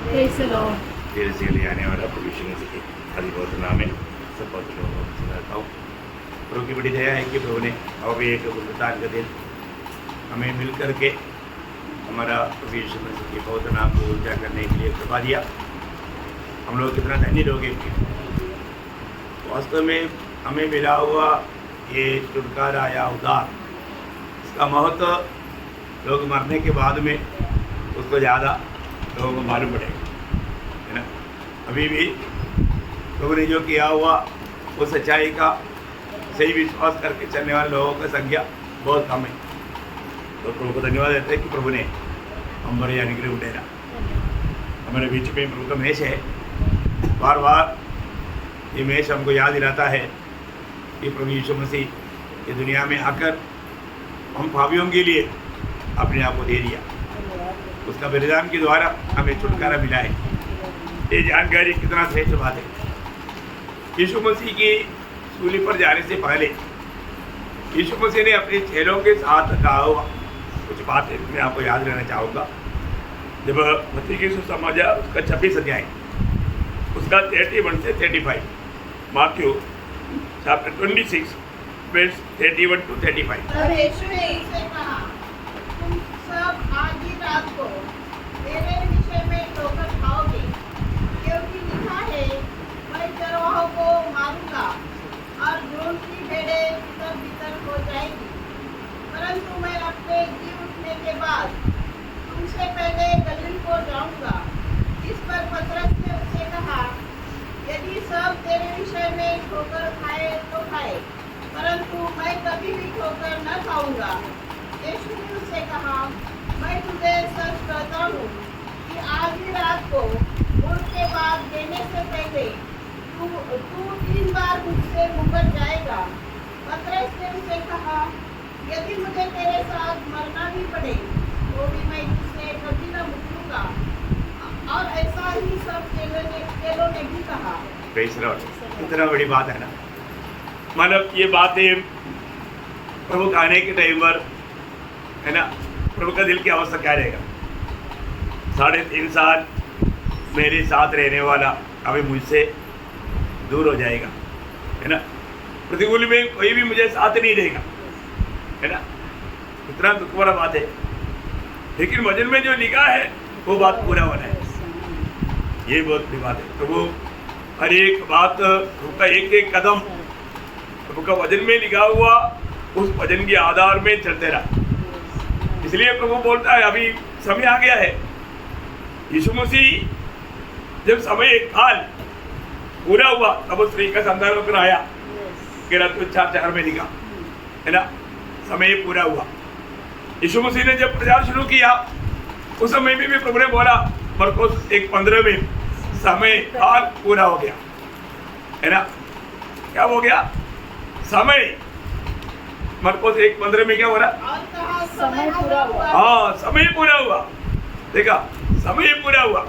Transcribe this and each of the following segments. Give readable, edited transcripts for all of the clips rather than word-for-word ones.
देर से ले आने वाला भविष्य में से हरि बहुत नाम है सब बहुत लोगों को सुनाता हूँ। प्रभु की बड़ी दया है कि प्रभु ने अब एक पुनरुत्थान का दिन हमें मिल करके हमारा भविष्य में से बहुत नाम को ऊर्जा करने के लिए कृपा दिया। हम लोग कितना धन्य लोग हैं। वास्तव में हमें मिला हुआ ये छुटकारा या उद्धार, इसका महत्व लोग मरने के बाद में उसको ज़्यादा लोगों को मालूम पड़ेगा, है ना। अभी भी लोगों ने जो किया हुआ वो सच्चाई का सही विश्वास करके चलने वाले लोगों की संख्या बहुत कम है। तो प्रभु को धन्यवाद देते हैं कि प्रभु ने हमारे अनुग्रह उठेरा हमारे बीच में प्रभु का मेष है। बार बार ये मेष हमको याद दिलाता है कि प्रभु यीशु मसीह ये दुनिया में आकर हम पापियों के लिए अपने आप को दे दिया। उसका बलिदान के द्वारा हमें छुटकारा मिला है। ये जानकारी कितना श्रेष्ठ बात है। यीशु मसीह की सूली पर जाने से पहले यीशु मसीह ने अपने चेलों के साथ कहा हुआ कुछ बातें मैं आपको याद रहना चाहूँगा। जब मत्ती की सुसमाचार उसका 26 अध्याय उसका 31 से 35, माथ्यू चैप्टर 26 वर्स 31 to 35। तब यीशु ने इनसे कहा, तुम सब आज ही रात को मेरे विषय में ठोकर खाओगे, क्योंकि लिखा है, मैं चरवाहों को मारूंगा और झुंड की भेड़ें तितर-बितर हो जाएगी। परंतु मैं अपने जी उठने के बाद तुमसे पहले गलील को जाऊंगा। इस पर पतरस ने उससे कहा, यदि सब तेरे विषय में ठोकर खाए तो खाए, परंतु मैं कभी भी ठोकर न खाऊंगा। यीशु ने उससे कहा, मैं तुझे सच कहता हूँ कि आज ही रात को उठ के बाद देने से पहले तू 3 बार मुझसे मुकर जाएगा। पतरस ने उससे कहा, यदि मुझे तेरे साथ मरना भी पड़े तो भी मैं तुझसे कभी न मुकरूंगा। और ऐसा ही सब चेलों ने भी कहा। इतना बड़ी बात है ना। मतलब ये बातें प्रभु खाने के टाइम पर है ना, प्रभु का दिल की अवस्था क्या रहेगा। 3.5 साल मेरे साथ रहने वाला अभी मुझसे दूर हो जाएगा, है ना। प्रतिकूल में कोई भी मुझे साथ नहीं रहेगा, है ना। इतना दुख वाला बात है, लेकिन वचन में जो लिखा है वो बात पूरा होना है। ये बहुत बड़ी बात है। प्रभु हर एक बात, प्रभु का एक एक कदम प्रभु का वचन में लिखा हुआ उस वचन के आधार में चलते रहा। इसलिए प्रभु बोलता है अभी समय आ गया है। यीशु मसीह जब समय एक काल पूरा हुआ तब उस स्त्री का संतान होकर आया। तो 4:4 में लिखा है ना, समय पूरा हुआ। यीशु मसीह ने जब प्रचार शुरू किया उस समय में भी प्रभु ने बोला मरकुस 1:15 में, समय काल पूरा हो गया, है ना। क्या हो गया? समय। मरकुस 1:15 में क्या हो रहा? समय पूरा हुआ। हाँ, समय पूरा हुआ। देखा, समय पूरा हुआ।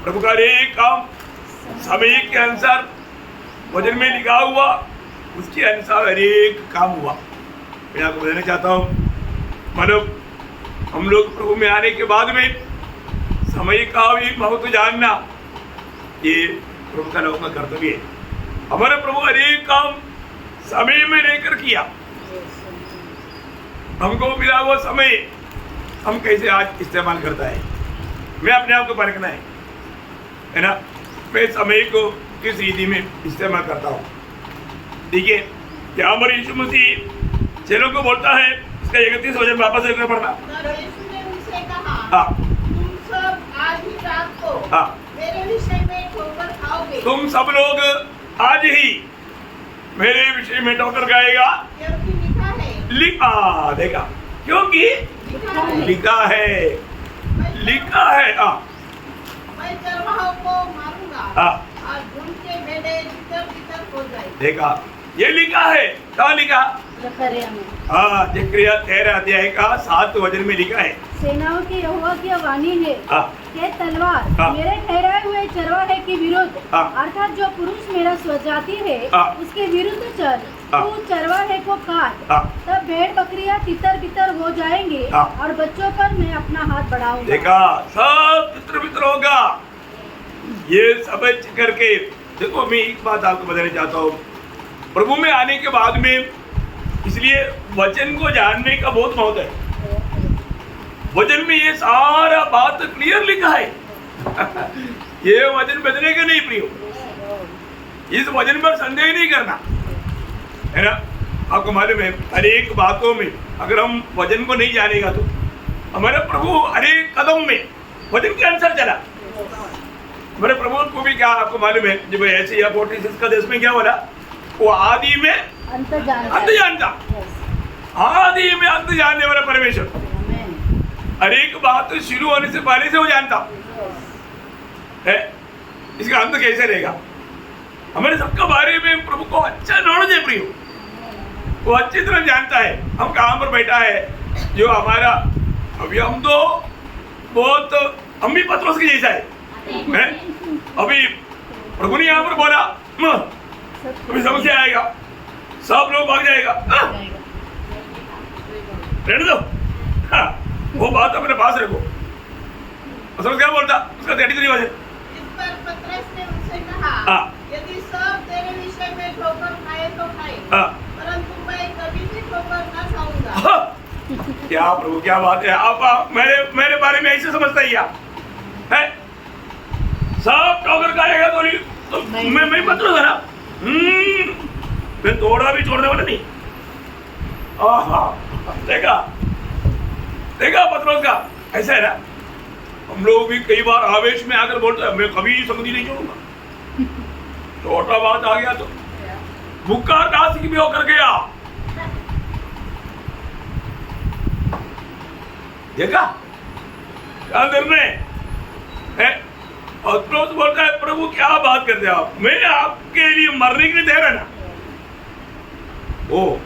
प्रभु का एक काम समय के अनुसार वचन में लिखा हुआ, उसके अनुसार हर एक काम हुआ। मैं आपको बताना चाहता हूँ, मतलब हम लोग प्रभु में आने के बाद में समय का भी महत्व जानना ये प्रभु का लोगों का कर्तव्य है। हमारा प्रभु हर एक काम समय में लेकर किया। हमको मिला हुआ समय हम कैसे आज इस्तेमाल करता है, मैं अपने आप को परखना है ना। मैं समय को किस रीति में इस्तेमाल करता हूँ। ठीक है, क्या हमारे यीशु मसीह चेलों को बोलता है, उसका 31 वचन वापस लिखना पड़ना। यीशु ने उनसे कहा, हाँ, तुम सब आज ही रात को हाँ, मेरे विषय में ठोकर खाओगे। तुम सब लोग आज ही मेरे विषय में ठोकर खाएगा, क्योंकि लिखा है। लिखा, देखा, क्योंकि लिखा है, लिखा है। मैं चरवाहों को मारूंगा हाँ, और झुंड के भेड़ें तितर-बितर हो जाएंगी। देखा, ये लिखा है। कहाँ लिखा? हाँ, जकरिया 13 अध्याय का 7 वचन में लिखा है, सेनाओं की यहोवा की वाणी है हाँ, ये तलवार हाँ, मेरे ठहराए हुए चरवाहे के विरुद्ध, हाँ, अर्थात जो पुरुष मेरा स्वजाति है हाँ, उसके विरुद्ध चल। हाँ, तू चरवाहे को काट, हाँ, तब भेड़ बकरियां तितर बितर हो जाएंगे, हाँ, और बच्चों पर मैं अपना हाथ बढ़ाऊंगा। देखा, सब तितर बितर होगा। ये समझ करके देखो, मैं एक बात आपको बताना चाहता हूँ, प्रभु में आने के बाद में, इसलिए वचन को जानने का बहुत महत्व है। वचन में ये सारा बात क्लियर लिखा है। ये वचन बदले का नहीं प्रियो, इस वचन पर संदेह नहीं करना, है ना। आपको मालूम है, हर एक बातों में अगर हम वचन को नहीं जानेगा तो हमारे प्रभु हर एक कदम में वचन के अनुसार चला। हमारे प्रभु को भी क्या आपको मालूम है, जब ऐसे या 46 का देश में क्या बोला, वो आदि में अंत जानता, आदि में अंत जानने वाला परमेश्वर, हर एक बात शुरू होने से पहले से वो जानता है। इसका अंत कैसे रहेगा, हमारे सबका बारे में प्रभु को अच्छा नॉलेज है प्रियो, वो अच्छी तरह जानता है हम कहाँ पर बैठा है। जो हमारा अभी हम तो बहुत, हम भी पत्रोस के जैसा है। अभी प्रभु ने यहाँ पर बोला अभी समस्या आएगा, सब लोग भाग जाएगा, रहने दो, वो बात अपने पास रखो। असल क्या बोलता, उसका तेटी नहीं बजे। इस पर पतरस ने उनसे कहा, यदि सब तेरे विषय में ठोकर खाए तो खाए, परंतु मैं कभी भी ठोकर न खाऊंगा। क्या प्रभु, क्या बात है। आप मेरे बारे में ऐसे समझता ही है, सब ठोकर खाएगा तो मैं मत लो ना, मैं थोड़ा भी छोड़ने वाला नहीं। देखा पत्रोस का ऐसा है ना। हम लोग भी कई बार आवेश में आकर बोलते हैं मैं कभी संगति नहीं छोड़ूंगा, छोटा बात आ गया तो भूखा नासिक भी होकर गया। देखा क्या निर्णय है। पत्रोस बोलता है प्रभु क्या बात करते हैं आप, मैं आपके लिए मरने के लिए तैयार है ना। ओ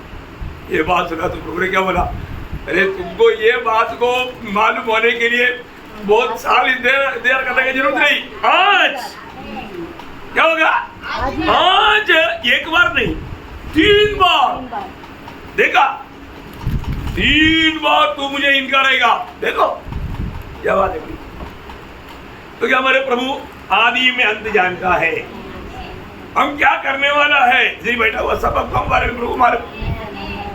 ये बात सुना तो प्रभु ने क्या बोला, अरे तुमको ये बात को मालूम होने के लिए बहुत साल देर करने की जरूरत नहीं। आज क्या होगा, आज एक बार नहीं 3 बार। देखा 3 बार तू मुझे इनकार रहेगा। देखो क्या बात है। तो क्या हमारे प्रभु आदि में अंत जानता है, हम क्या करने वाला है, जी बैठा हुआ सब हम बारे में प्रभु मालूम।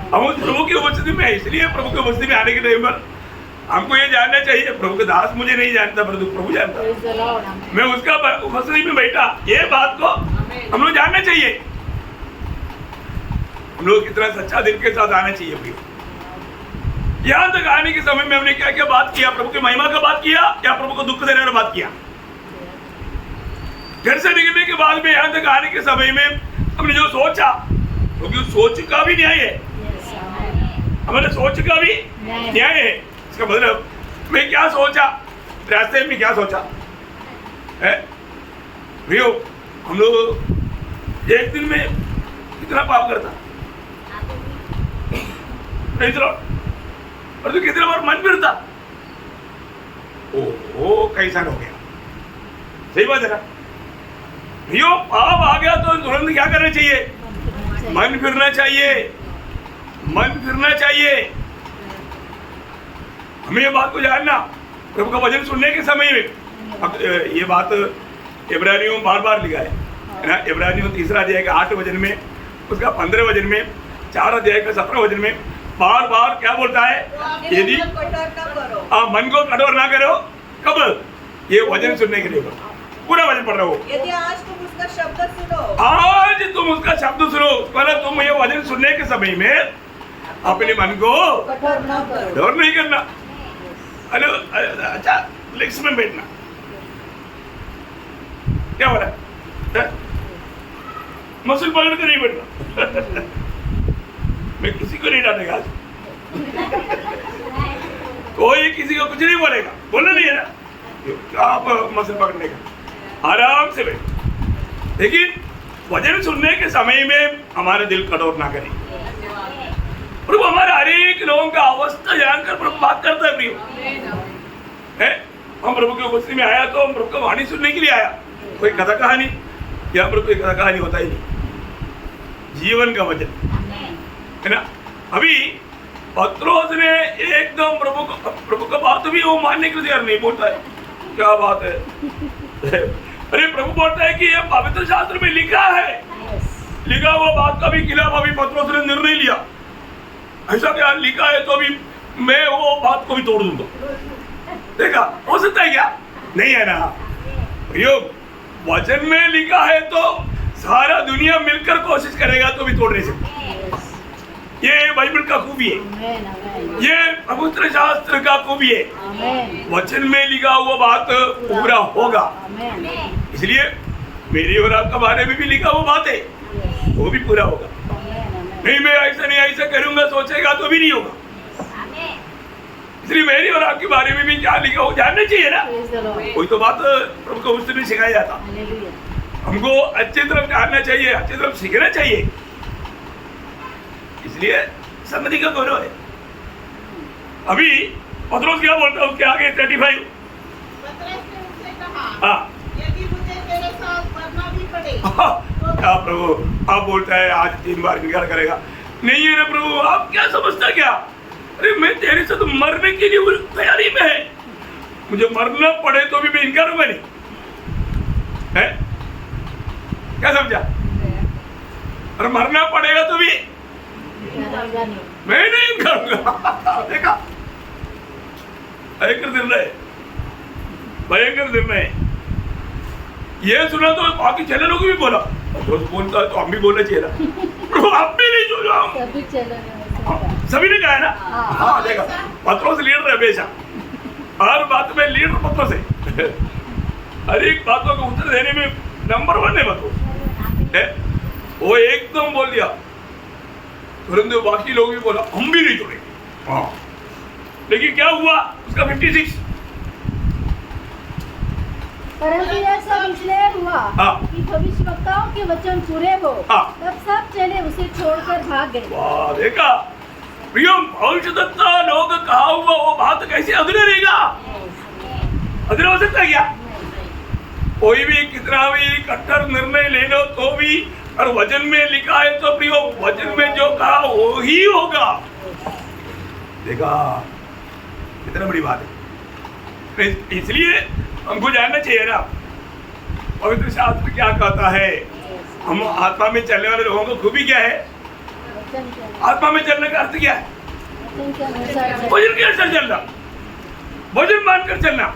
हम उस प्रभु की उपस्थिति में है, इसलिए प्रभु की उपस्थिति में आने के टाइम पर हमको ये जानना चाहिए, प्रभु के दास मुझे नहीं जानता परंतु प्रभु जानता, मैं उसका उपस्थिति में बैठा, ये बात को हम लोग जानना चाहिए। हम लोग कितना सच्चा दिल के साथ आना चाहिए प्रिय। यहाँ तक आने के समय में हमने क्या क्या बात किया, प्रभु की महिमा का बात किया या प्रभु को दुख देने वाला बात किया। घर से निकलने के बाद में यहाँ तक आने के समय में हमने जो सोचा, क्योंकि उस सोच का भी न्याय है, हमारे सोच का भी न्याय है। इसका मतलब मैं क्या सोचा, रास्ते में क्या सोचा है भैया। हम लोग एक दिन में कितना पाप करता नहीं तो, और तो कितने बार मन फिरता, ओ कैसा हो गया। सही बात है ना भैया, पाप आ गया तो तुरंत क्या करना चाहिए, मन फिरना चाहिए, मन फिरना चाहिए। हमें ये बात को जानना, प्रभु का वचन सुनने के समय में। अब ये बात इब्रानियों में बार बार लिखा है ना, इब्रानियों 3 अध्याय के 8 वचन में, उसका 15 वचन में, 4 अध्याय का 17 वचन में बार बार क्या बोलता है, यदि मन को कठोर ना करो। कब, ये वचन सुनने के लिए पूरा वचन पढ़ रहा हो। यदि आज तुम उसका शब्द सुनो, आज तुम उसका शब्द सुनो, पहले तुम ये वचन सुनने के समय में अपने मन को कठोर नहीं करना। अरे अच्छा लिक्स में बैठना, क्या हो रहा है, मसल पकड़ के नहीं बैठना। मैं किसी को नहीं डांटेगा आज, कोई किसी को कुछ नहीं बोलेगा, बोलना नहीं है ना। आप मसल पकड़ने का आराम से बैठ, लेकिन वचन सुनने के समय में हमारा दिल कठोर ना करे। प्रभु हमारे हर एक लोगों का अवस्था जानकर प्रभु बात करता है प्रिय है। हम प्रभु की उपस्थिति में आया तो हम प्रभु का वाणी सुनने के लिए आया, कोई कथा कहानी या प्रभु कोई कथा कहानी होता ही नहीं, जीवन का वचन है ना। अभी पत्रोस ने एकदम प्रभु का बात भी वो मानने के लिए तैयार नहीं, बोलता है क्या बात है अरे प्रभु बोलता है कि ये पवित्र शास्त्र में लिखा है, लिखा हुआ बात का भी खिलाफ अभी पत्रोस ने निर्णय लिया। ऐसा क्या लिखा है तो अभी मैं वो बात को भी तोड़ दूंगा। देखा, हो सकता है क्या? नहीं है ना। यो वचन में लिखा है तो सारा दुनिया मिलकर कोशिश करेगा तो भी तोड़ नहीं सकता। ये बाइबल का खूबी है, ये पवित्र शास्त्र का खूबी है। वचन में लिखा हुआ बात पूरा होगा। इसलिए मेरी और आपका बारे में भी लिखा हुआ बात है, वो भी पूरा होगा। नहीं मैं ऐसा नहीं ऐसा करूंगा सोचेगा तो भी नहीं होगा। इसलिए मेरी और आपके बारे में भी क्या लिखा हो जानना चाहिए ना। कोई तो बात प्रभु को उससे भी सिखाया जाता। हमको अच्छी तरफ जानना चाहिए, अच्छी तरफ सीखना चाहिए। इसलिए सम्मति का गौरव है। अभी पत्रोस क्या बोलता है उसके आगे 35। पतरस ने उससे कहा, हाँ यदि मुझे तेरे साथ मरना भी पड़े क्या प्रभु आप बोलता है आज 3 बार इनकार करेगा? नहीं है ना प्रभु, आप क्या समझता क्या? अरे मैं तेरे से तो मरने के लिए तैयारी में है, मुझे मरना पड़े तो भी मैं इनकार करूंगा नहीं है। क्या समझा? और मरना पड़ेगा तो भी मैं नहीं करूंगा। देखा, भयंकर निर्णय, भयंकर निर्णय। ये सुना तो बाकी चैनलों को भी बोला, दोस्त बोलता है तो हम भी बोलना चाहिए ना। आप भी नहीं सुना, सभी ने कहा ना। हाँ देखा, पत्रोस लीडर है हमेशा, हर बात में लीडर पत्रोस है। हर एक बातों का उत्तर देने में नंबर 1 है पत्रोस। वो एकदम बोल दिया, तुरंत बाकी लोग भी बोला हम भी नहीं जुड़े। हाँ लेकिन क्या हुआ उसका 56। परंतु यह सब इसलिए हुआ कि भविष्यवक्ताओं के वचन पूरे हो। तब सब चेले उसे छोड़कर भाग गए। वाह देखा प्रियम, भविष्यवक्ता लोग कहा हुआ वो बात कैसे अधूरा रहेगा? अधूरा हो सकता है क्या? कोई भी कितना भी कट्टर निर्णय ले लो तो भी, और वचन में लिखा है तो प्रियो वचन में जो कहा वो ही होगा। देखा कितना बड़ी बात है। इसलिए हमको जानना चाहिए ना पवित्र शास्त्र क्या कहता है। हम आत्मा में चलने वाले लोगों को खूबी क्या है? आत्मा में चलने का अर्थ क्या है? वचन के अनुसार चलना, वचन मानकर चलना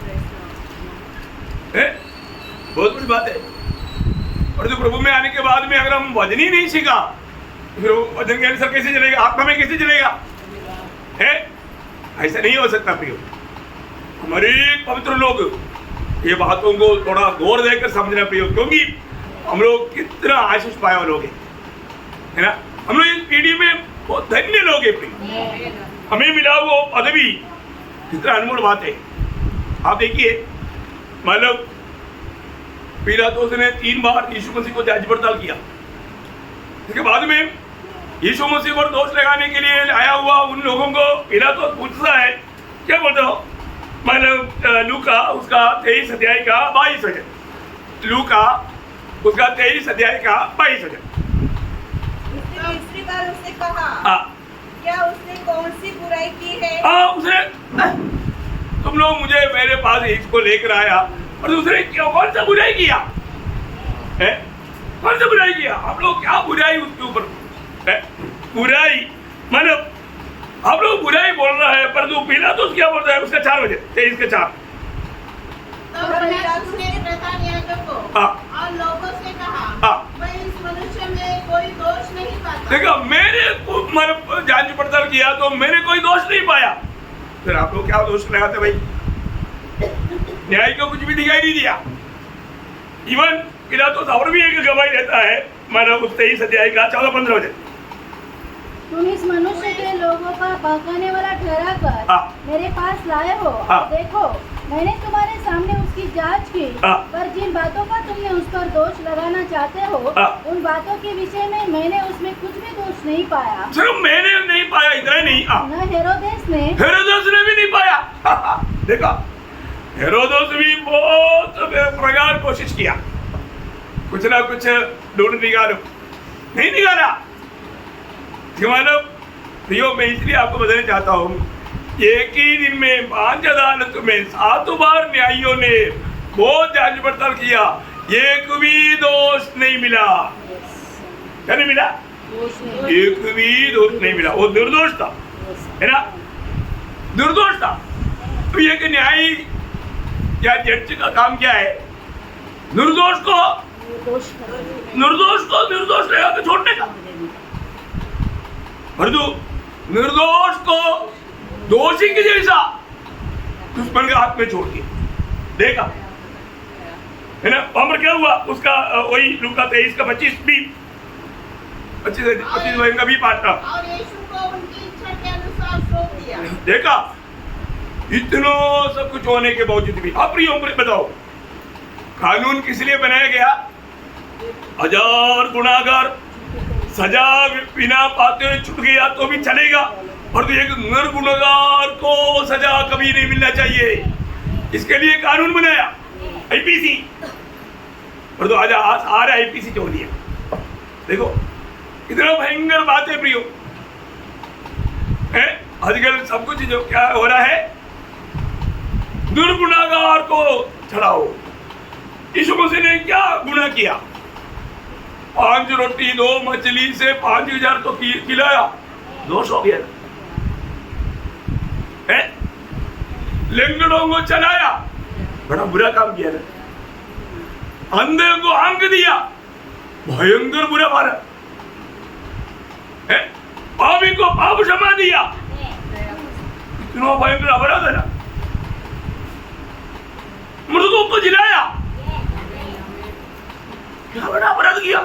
है, बहुत बड़ी बात है। और जो प्रभु में आने के बाद में अगर हम वचन ही नहीं सीखा तो फिर वचन के अनुसार कैसे चलेगा? आत्मा में कैसे चलेगा? है ऐसा नहीं हो सकता प्रियो। हमारे पवित्र लोग ये बातों को थोड़ा गौर देकर समझना प्रियो, क्योंकि हम लोग कितना आशीष पाए हुए लोग है ना। हम लोग इस पीढ़ी में बहुत धन्य लोग हैं प्रियो, हमें मिला वो पदवी कितना अनमोल बात है। आप देखिए मतलब पिलातुस ने 3 बार यीशु मसीह को जांच पड़ताल किया। इसके बाद में यीशु मसीह पर दोष लगाने के लिए आया हुआ उन लोगों को पिलातुस पूछता है, क्या बोलते हो? मतलब लूका उसका 23 अध्याय का 22 वचन, लूका उसका 23 अध्याय का 22 वचन। तीसरी बार उसने कहा, क्या उसने कौन सी बुराई की है? उसने तुम लोग मुझे मेरे पास इसको लेकर आया और दूसरे कौन सा बुराई किया है? कौन सा बुराई किया? आप लोग क्या बुराई उसके ऊपर है? बुराई मतलब आप लोग बुराई बोल रहा है, पर तू पिलातुस क्या बोल रहा है? उसका 4 बजे 23 के 4। तब पिलातुस ने प्रधान याजक को और लोगों से कहा, मैं इस मनुष्य में कोई दोष नहीं पाता। देखो मेरे मतलब जांच पड़ताल किया तो मैंने कोई दोष नहीं पाया। फिर आप लोग क्या दोष लगाते भाई? न्याय को कुछ भी दिखाई नहीं दिया। इवन पिलातुस और भी एक गवाही देता है, मतलब उस 23 अध्याय का 14-15 वचन। तुम इस मनुष्य के लोगों का बहकाने वाला ठहरा कर मेरे पास लाए हो। देखो मैंने तुम्हारे सामने उसकी जांच की, पर जिन बातों का तुमने उस पर दोष लगाना चाहते हो उन बातों के विषय में मैंने उसमें कुछ भी दोष नहीं पाया। सिर्फ मैंने नहीं पाया, इतना नहीं, न हेरोदेस ने भी नहीं पाया। देखा हेरोदेस भी बहुत प्रकार कोशिश किया, कुछ ना कुछ ढूंढ निकालो, नहीं निकाला। मतलब प्रियो मैं इसलिए आपको बताना चाहता हूँ, एक ही दिन में 5 अदालत में 7 बार न्यायियों ने बहुत जांच पड़ताल किया, एक भी दोष नहीं मिला। क्या नहीं मिला? एक भी दोष नहीं मिला। वो निर्दोष था, है ना, निर्दोष था। तो ये कि न्यायी या जज का काम क्या है? निर्दोष को निर्दोष लगा के छोड़ने का। परंतु निर्दोष को दोषी के जैसा दुश्मन के हाथ में छोड़ दिया। देखा है ना, वहां पर क्या हुआ? उसका वही लूका 23 का 25 का भी पार्टनर और यीशु को उनकी इच्छा के अनुसार सौंप दिया। देखा, इतना सब कुछ होने के बावजूद भी आप बताओ, कानून किस लिए बनाया गया? हजार गुनाहगार सजा बिना पाते छूट गया तो भी चलेगा, और तो एक निर्गुनहगार को सजा कभी नहीं मिलना चाहिए। इसके लिए कानून बनाया, आईपीसी। और तो आज सारे आईपीसी छोड़ दिया। देखो इतना भयंकर बात है प्रियो, आजकल सब कुछ जो क्या हो रहा है, दुर्गुनाहगार को छड़ाओ। यीशु मसीह ने क्या गुनाह किया? 5 रोटी 2 मछली से 5000 को खिलाया, दोष हो गया है। लंगड़ों को चलाया, बड़ा बुरा काम किया ना। अंधे को आंख दिया, भयंकर बुरा मारा है। पापी को पाप क्षमा दिया, इतना भयंकर अपराध है ना। मृतकों को जिलाया, क्या बड़ा अपराध किया।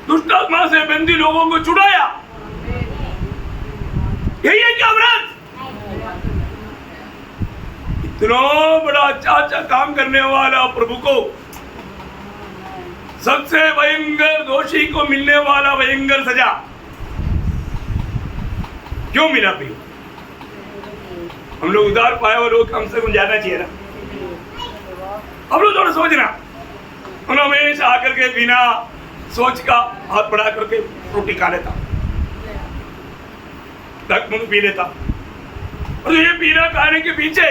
दुष्ट आत्मा से बंदी लोगों को छुड़ाया, यही है क्या अपराध? इतना बड़ा अच्छा काम करने वाला प्रभु को सबसे भयंकर दोषी को मिलने वाला भयंकर सजा क्यों मिला? भी हम लोग उधार पाए और लोग कम से कम जाना चाहिए ना। हम लोग थोड़ा सोचना, उन्होंने हमेशा आकर के बिना सोच का हाथ बढ़ा करके रोटी खा लेता, मुंह पी लेता। और ये पीना खाने के पीछे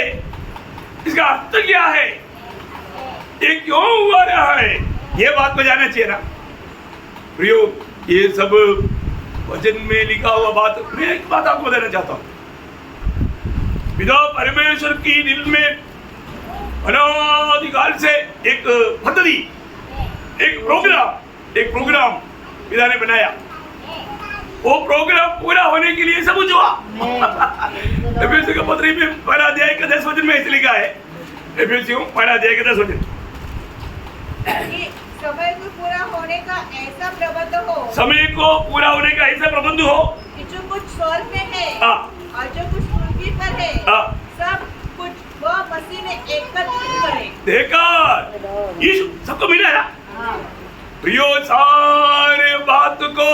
इसका अर्थ क्या है, ये क्यों हुआ रहा है, ये बात को जानना चाहिए ना प्रियो। ये सब वचन में लिखा हुआ बात। मैं एक बात आपको बताना चाहता हूँ, पिता परमेश्वर की दिल में अनादिकाल से एक पद्धति, एक प्रोग्राम पिता ने बनाया। वो प्रोग्राम पूरा होने के लिए सब कुछ हुआ। एफएससी का पत्री में 1 अध्याय का 10 वचन में ऐसे लिखा है, एफएससी 1 अध्याय का 10 वचन, समय को पूरा होने का ऐसा प्रबंध हो, समय को पूरा होने का ऐसा प्रबंध हो कि जो कुछ स्वर्ग में है और जो कुछ पृथ्वी पर है, सब कुछ वह मसीह ने एकत्रित करे। देखा, यीशु सबको मिला है प्रियो। सारे बात को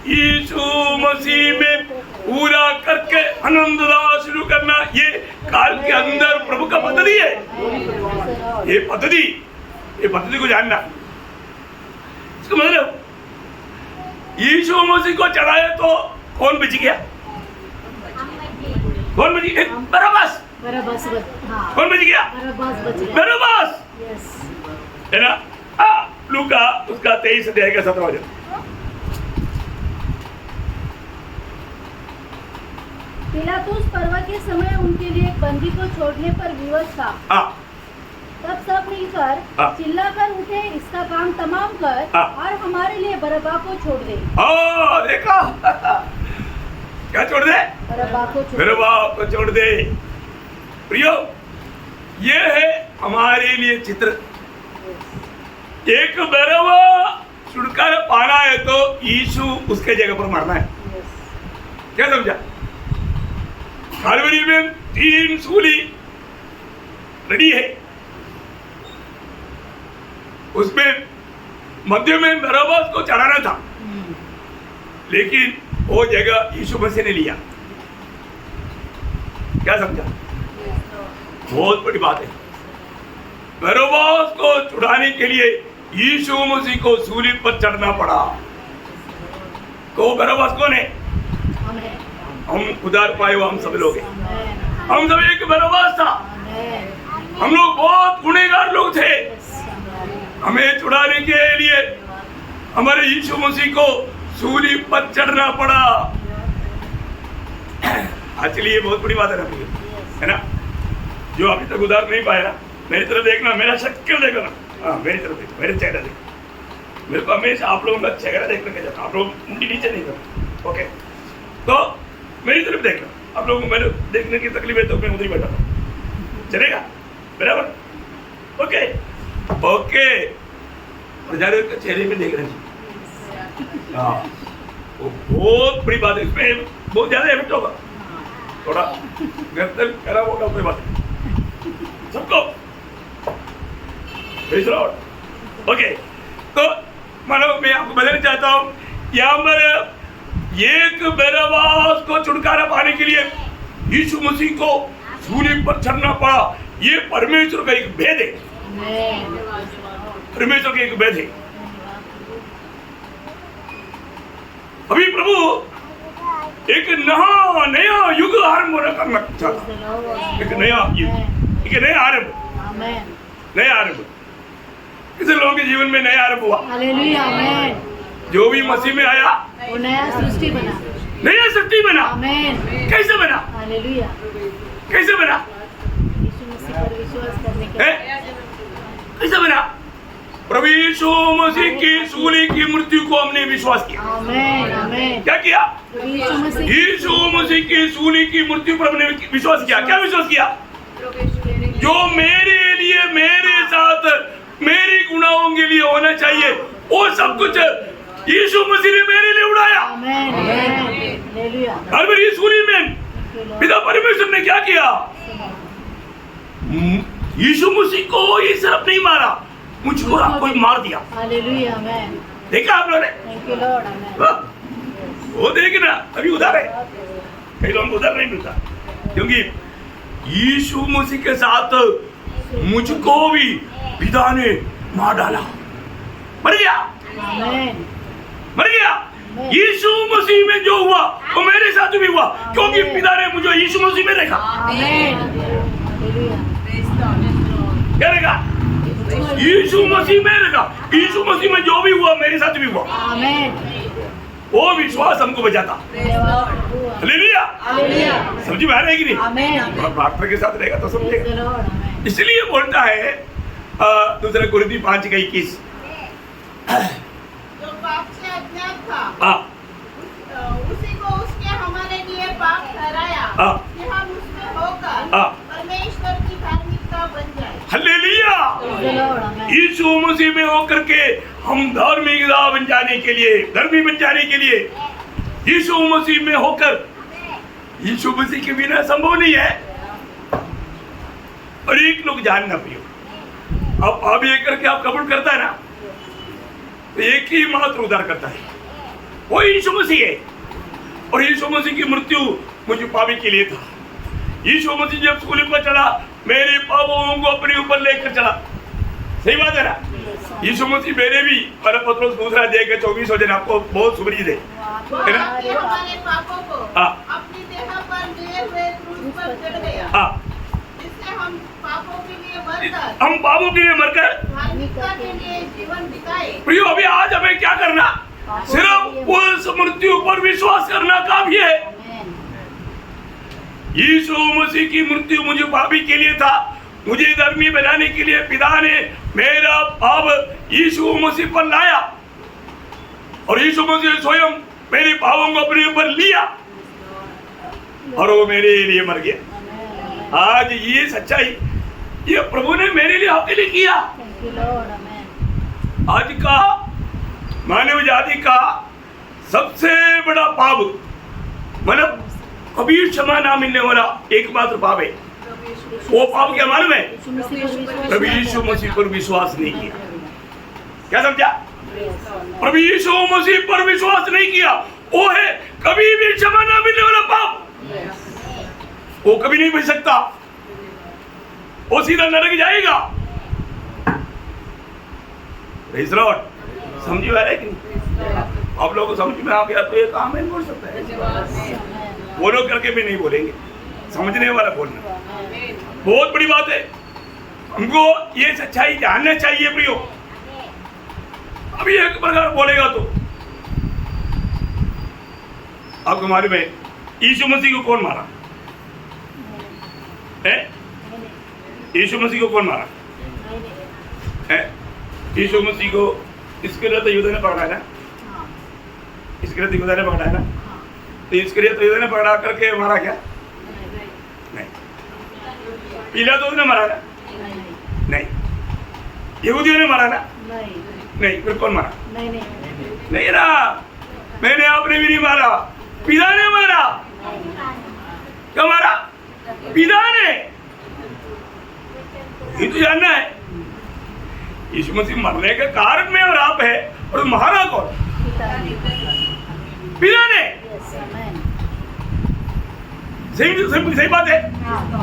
यीशु मसीह में पूरा करके आनंददा शुरू करना, ये काल के अंदर प्रभु का पद्धति है। ये पद्धति को जानना, इसका मतलब यीशु मसीह को चढ़ाया तो कौन बच गया? कौन बच गया? बरअब्बास। कौन बच गया? बरअब्बास, है ना। लूका उसका 23 अध्याय का 17 वचन। पिलातुस पर्व के समय उनके लिए एक बंदी को छोड़ने पर विवश था। तब सब मिलकर चिल्लाकर उठे, इसका काम तमाम कर और हमारे लिए बरअब्बा को छोड़ दे। देखा, क्या छोड़ दे? बरअब्बा को छोड़ दे। प्रियो, ये है हमारे लिए चित्र। एक बरअब्बा छुटकारा पाना है तो यीशु उसके जगह पर मरना है। क्या समझा? कलवरी में 3 सूली रेडी है, उसमें मध्य में बरअब्बास को चढ़ाना था, लेकिन वो जगह यीशु मसीह ने लिया। क्या समझा? बहुत बड़ी बात है। बरअब्बास को छुड़ाने के लिए यीशु मसीह को सूली पर चढ़ना पड़ा। तो बरअब्बास कौन है? हम उधार पाए हुए हम सब लोग हैं। हम सब एक बरअब्बास था। हम लोग बहुत गुनहगार लोग थे, छुड़ाने के लिए हमारे यीशु मसीह को सूली पर चढ़ना पड़ा। आज लिए बहुत बड़ी बात है ना, है ना? जो अभी तक उधार नहीं पाया, मेरी तरफ देखना, मेरा शक्ल देखना, हाँ मेरी तरफ देखो, मेरे चेहरा देखो। मेरे को हमेशा आप लोगों का चेहरा देखने का जाता, आप लोग मुंडी नीचे नहीं करते, ओके? तो मेरी तरफ देखना, आप लोगों को मेरे देखने की तकलीफ है तो मैं उधर ही बैठा हूँ, चलेगा? बराबर? Okay okay. पुजारी के चेहरे पे देख रहे हैं, हाँ वो बहुत बड़ी बात है, इसमें बहुत ज्यादा इफेक्ट होगा, थोड़ा गर्दन खराब होगा, कोई बात नहीं सबको। ओके, तो मानो मैं आपको बताना चाहता हूँ, यहाँ पर एक बरअब्बास को छुटकारा पाने के लिए यीशु मसीह को सूली पर चढ़ना पड़ा। ये परमेश्वर का एक भेद है, परमेश्वर का एक भेद है। अभी प्रभु एक नया युग आरंभ करना चाहता, एक नया युग, एक नया आरंभ, नया आरंभ। किसी लोगों के जीवन में नया आरंभ हुआ, हालेलुया, आमेन। जो भी मसीह में आया वो नया सृष्टि बना, नया सृष्टि बना। आमेन। कैसे बना? हालेलुया, कैसे बना? यीशु मसीह पर विश्वास करने के बाद। कैसे बना? प्रभु यीशु मसीह की सूली की मृत्यु को हमने विश्वास किया। आमेन, आमेन। क्या किया? यीशु मसीह की सूली की मृत्यु पर हमने विश्वास किया। क्या विश्वास किया? जो मेरे लिए, मेरे साथ, मेरी गुनाहों के लिए होना चाहिए, वो सब कुछ यीशु मसीह ने मेरे लिए उड़ाया। आमेन, हालेलुया। और मेरी सूली में पिता परमेश्वर ने क्या किया? यीशु मसीह को ये सिर्फ नहीं मारा, मुझको आपको मार दिया। हालेलुया, आमेन। देखा आप लोगों ने? थैंक यू लॉर्ड, आमेन। वो देखना, अभी उधार है, कई लोगों को उधार नहीं मिलता, क्योंकि यीशु मसीह के साथ मुझको भी पिता ने मार डाला, मर गया, आमेन। मर गया। यीशु मसीह में जो हुआ वो मेरे साथ भी हुआ, क्योंकि पिता ने मुझे यीशु मसीह में देखा। आमेन, हालेलुया। क्या देखा? यीशु मसीह में देखा। यीशु मसीह में जो भी हुआ मेरे साथ भी हुआ। आमेन। वो विश्वास हमको बचाता। Hallelujah, hallelujah. समझ में आ रहा है कि नहीं? आमेन। और प्रार्थना के साथ रहेगा तो समझेगा। आमेन। इसलिए बोलता है दूसरा कुरिन्थी 5:21, जो पाप से अज्ञात था उसी को उसके हमारे लिए पाप ठहराया कि हम उसमें होकर परमेश्वर की धार्मिकता बन जाए। हालेलुया। यीशु मसीह में होकर के हम धार्मिकता बन जाने के लिए, धर्मी बन जाने के लिए यीशु मसीह में होकर, यीशु मसीह के बिना संभव नहीं है। और एक लोग जानना प्रियो, अब आप ये करके आप कबूल करता है ना, तो एक ही मात्र उद्धार करता है, वो यीशु मसीह है। और यीशु मसीह की मृत्यु मुझे पापी के लिए था। यीशु मसीह जब सूली पर चढ़ा, मेरे पापों को अपने ऊपर लेकर चला। सही बात है ना? यीशु मसीह मेरे भी, पत्रस 2:24 हो जाए, आपको बहुत सुपरिचित है ना? हमारे पापों को अपनी देह पर लिए हुए क्रूस पर चढ़ गया, जिससे हम पापों के लिए मरकर धार्मिकता के लिए जीवन बिताए। प्रियो, अभी आज हमें क्या करना? सिर्फ उस मृत्यु पर विश्वास करना काफी है। यीशु मसीह की मृत्यु मुझे पापी के लिए था, मुझे धर्मी बनाने के लिए पिता ने मेरा पाप यीशु मसीह पर लाया, और यीशु मसीह स्वयं मेरे पापों को अपने ऊपर लिया, और वो मेरे लिए मर गया। आज ये सच्चाई, ये प्रभु ने मेरे लिए, आपके लिए किया। आज का मानव जाति का सबसे बड़ा पाप, मतलब कभी क्षमा ना मिलने वाला एकमात्र पाप है। वो पाप क्या मालूम है? प्रभु यीशु मसीह पर विश्वास नहीं किया। क्या समझा? प्रभु यीशु मसीह पर विश्वास नहीं किया, वो है कभी भी क्षमा ना मिलने वाला पाप। वो कभी नहीं बच सकता, वो सीधा नरक जाएगा। Praise Lord. समझ में आ रहा है कि नहीं? आप लोगों को समझ में आ गया तो एक आमीन बोल सकता है। बोलो करके भी नहीं बोलेंगे, समझने वाला बोलना बहुत बड़ी बात है। हमको ये सच्चाई जानना चाहिए प्रियो। अभी एक प्रकार बोलेगा तो आपको मालूम है यीशु मसीह को कौन मारा है? यीशु मसीह को कौन मारा है? यीशु मसीह को इसके लिए तो यूदा ने पकड़ा है ना, इसके लिए तो यूदा ने पकड़ा है ना, तो इसके लिए तो यूदा ने पकड़ा करके मारा क्या? नहीं। पिलातुस ने मारा ना? नहीं। यहूदियों ने मारा ना? नहीं। फिर कौन मारा? नहीं ना, मैंने आपने भी नहीं मारा, पिता ने मारा। क्या मारा? पिता ने। ये तो जानना है यीशु मसीह मरने का कारण में और आप है, और मारा कौन? पिता ने। सही बात है।